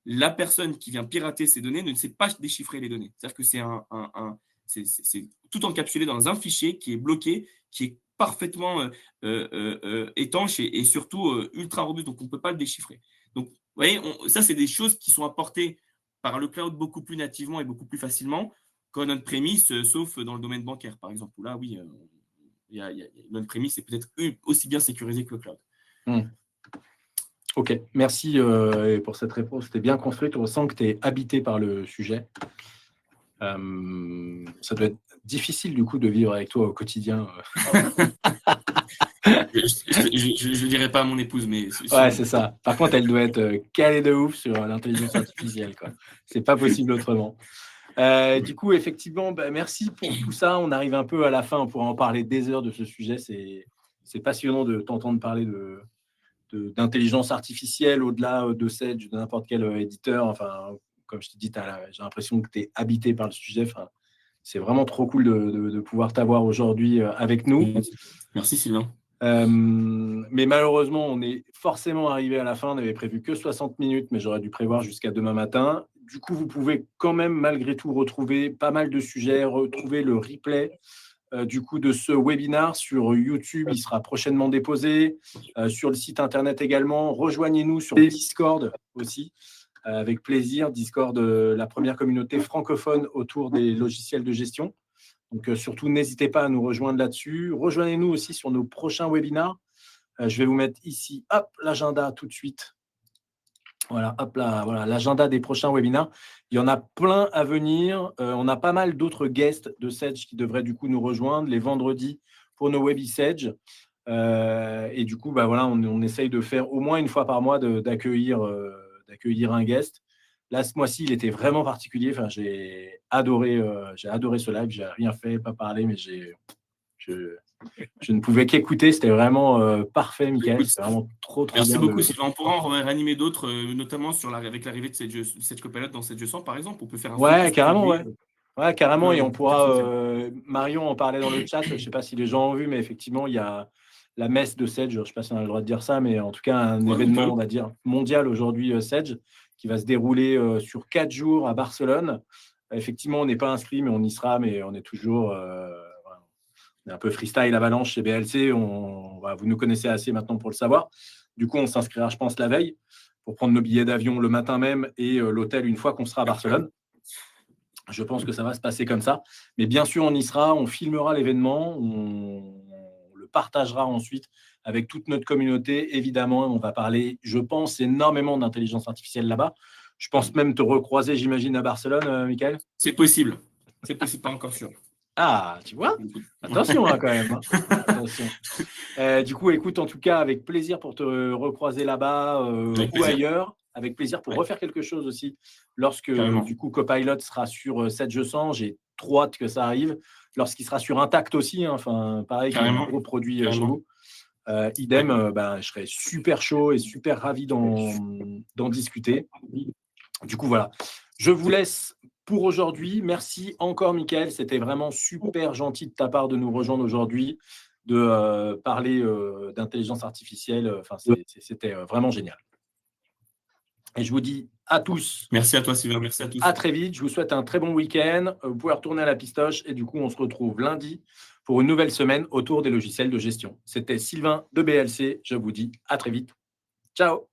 la personne qui vient pirater ces données ne sait pas déchiffrer les données. C'est-à-dire que c'est tout encapsulé dans un fichier qui est bloqué, qui est parfaitement étanche et surtout ultra robuste. Donc, on ne peut pas le déchiffrer. Donc, vous voyez, ça, c'est des choses qui sont apportées par le cloud beaucoup plus nativement et beaucoup plus facilement. qu'un on-premise, sauf dans le domaine bancaire, par exemple. Où là, oui, l'on-premise est peut-être aussi bien sécurisé que le cloud. Ok, merci pour cette réponse. C'était bien construit. On sent que tu es habité par le sujet. Ça doit être difficile du coup de vivre avec toi au quotidien. Je ne dirais pas à mon épouse, mais... Ouais, c'est ça. Par contre, elle doit être calée de ouf sur l'intelligence artificielle, quoi. C'est pas possible autrement. Du coup, effectivement, merci pour tout ça. On arrive un peu à la fin. On pourra en parler des heures de ce sujet. C'est passionnant de t'entendre parler d'intelligence artificielle au-delà de Sedge, de n'importe quel éditeur. Enfin, comme je t'ai dit, j'ai l'impression que tu es habité par le sujet. Enfin, c'est vraiment trop cool de pouvoir t'avoir aujourd'hui avec nous. Merci Sylvain. Mais malheureusement, on est forcément arrivé à la fin. On n'avait prévu que 60 minutes, mais j'aurais dû prévoir jusqu'à demain matin. Du coup, vous pouvez quand même, malgré tout, retrouver pas mal de sujets, retrouver le replay du coup de ce webinaire sur YouTube. Il sera prochainement déposé sur le site internet également. Rejoignez-nous sur Discord aussi, avec plaisir. Discord, la première communauté francophone autour des logiciels de gestion. Donc, surtout, n'hésitez pas à nous rejoindre là-dessus. Rejoignez-nous aussi sur nos prochains webinaires. Je vais vous mettre ici, hop, l'agenda tout de suite. Voilà, hop là, voilà, l'agenda des prochains webinaires. Il y en a plein à venir. On a pas mal d'autres guests de Sedge qui devraient du coup nous rejoindre les vendredis pour nos WebiSedge. Et du coup, voilà, on essaye de faire au moins une fois par mois d'accueillir un guest. Là, ce mois-ci, il était vraiment particulier. Enfin, j'ai adoré ce live. J'ai rien fait, pas parlé, mais je ne pouvais qu'écouter. C'était vraiment parfait, Michael. C'était vraiment trop Merci bien. beaucoup, Sylvain. On pourra en réanimer d'autres, notamment avec l'arrivée de Sedge Copilot dans Sedge 100, par exemple. On peut faire un Ouais, carrément, ouais. Ouais, carrément. Et on pourra. Marion en parlait dans le chat. Je ne sais pas si les gens ont vu, mais effectivement, il y a la messe de Sedge. Je ne sais pas si on a le droit de dire ça, mais en tout cas, un événement, on va dire, mondial aujourd'hui, Sedge, qui va se dérouler sur 4 jours à Barcelone. Effectivement, on n'est pas inscrit, mais on y sera. Mais on est toujours. On est un peu freestyle avalanche chez BLC. Vous nous connaissez assez maintenant pour le savoir. Du coup, on s'inscrira, je pense, la veille pour prendre nos billets d'avion le matin même et l'hôtel une fois qu'on sera à Barcelone. Je pense que ça va se passer comme ça. Mais bien sûr, on y sera, on filmera l'événement, on le partagera ensuite avec toute notre communauté. Évidemment, on va parler, je pense, énormément d'intelligence artificielle là-bas. Je pense même te recroiser, j'imagine, à Barcelone, Michael. C'est possible. C'est possible, pas encore sûr. Ah, tu vois, attention quand même. Attention. Du coup, écoute, en tout cas, avec plaisir pour te recroiser là-bas ou ailleurs. Avec plaisir pour refaire quelque chose aussi. Lorsque, du coup, Copilot sera sur Sedge 100, j'ai trop hâte que ça arrive. Lorsqu'il sera sur Intact aussi, enfin, pareil, qui est un gros produit chez vous. Idem, je serais super chaud et super ravi d'en discuter. Du coup, voilà. Je vous laisse pour aujourd'hui. Merci encore, Mickaël. C'était vraiment super gentil de ta part de nous rejoindre aujourd'hui, de parler d'intelligence artificielle. Enfin, c'était vraiment génial. Et je vous dis à tous. Merci à toi, Sylvain. Merci à tous. À très vite. Je vous souhaite un très bon week-end. Vous pouvez retourner à la pistoche. Et du coup, on se retrouve lundi pour une nouvelle semaine autour des logiciels de gestion. C'était Sylvain de BLC. Je vous dis à très vite. Ciao.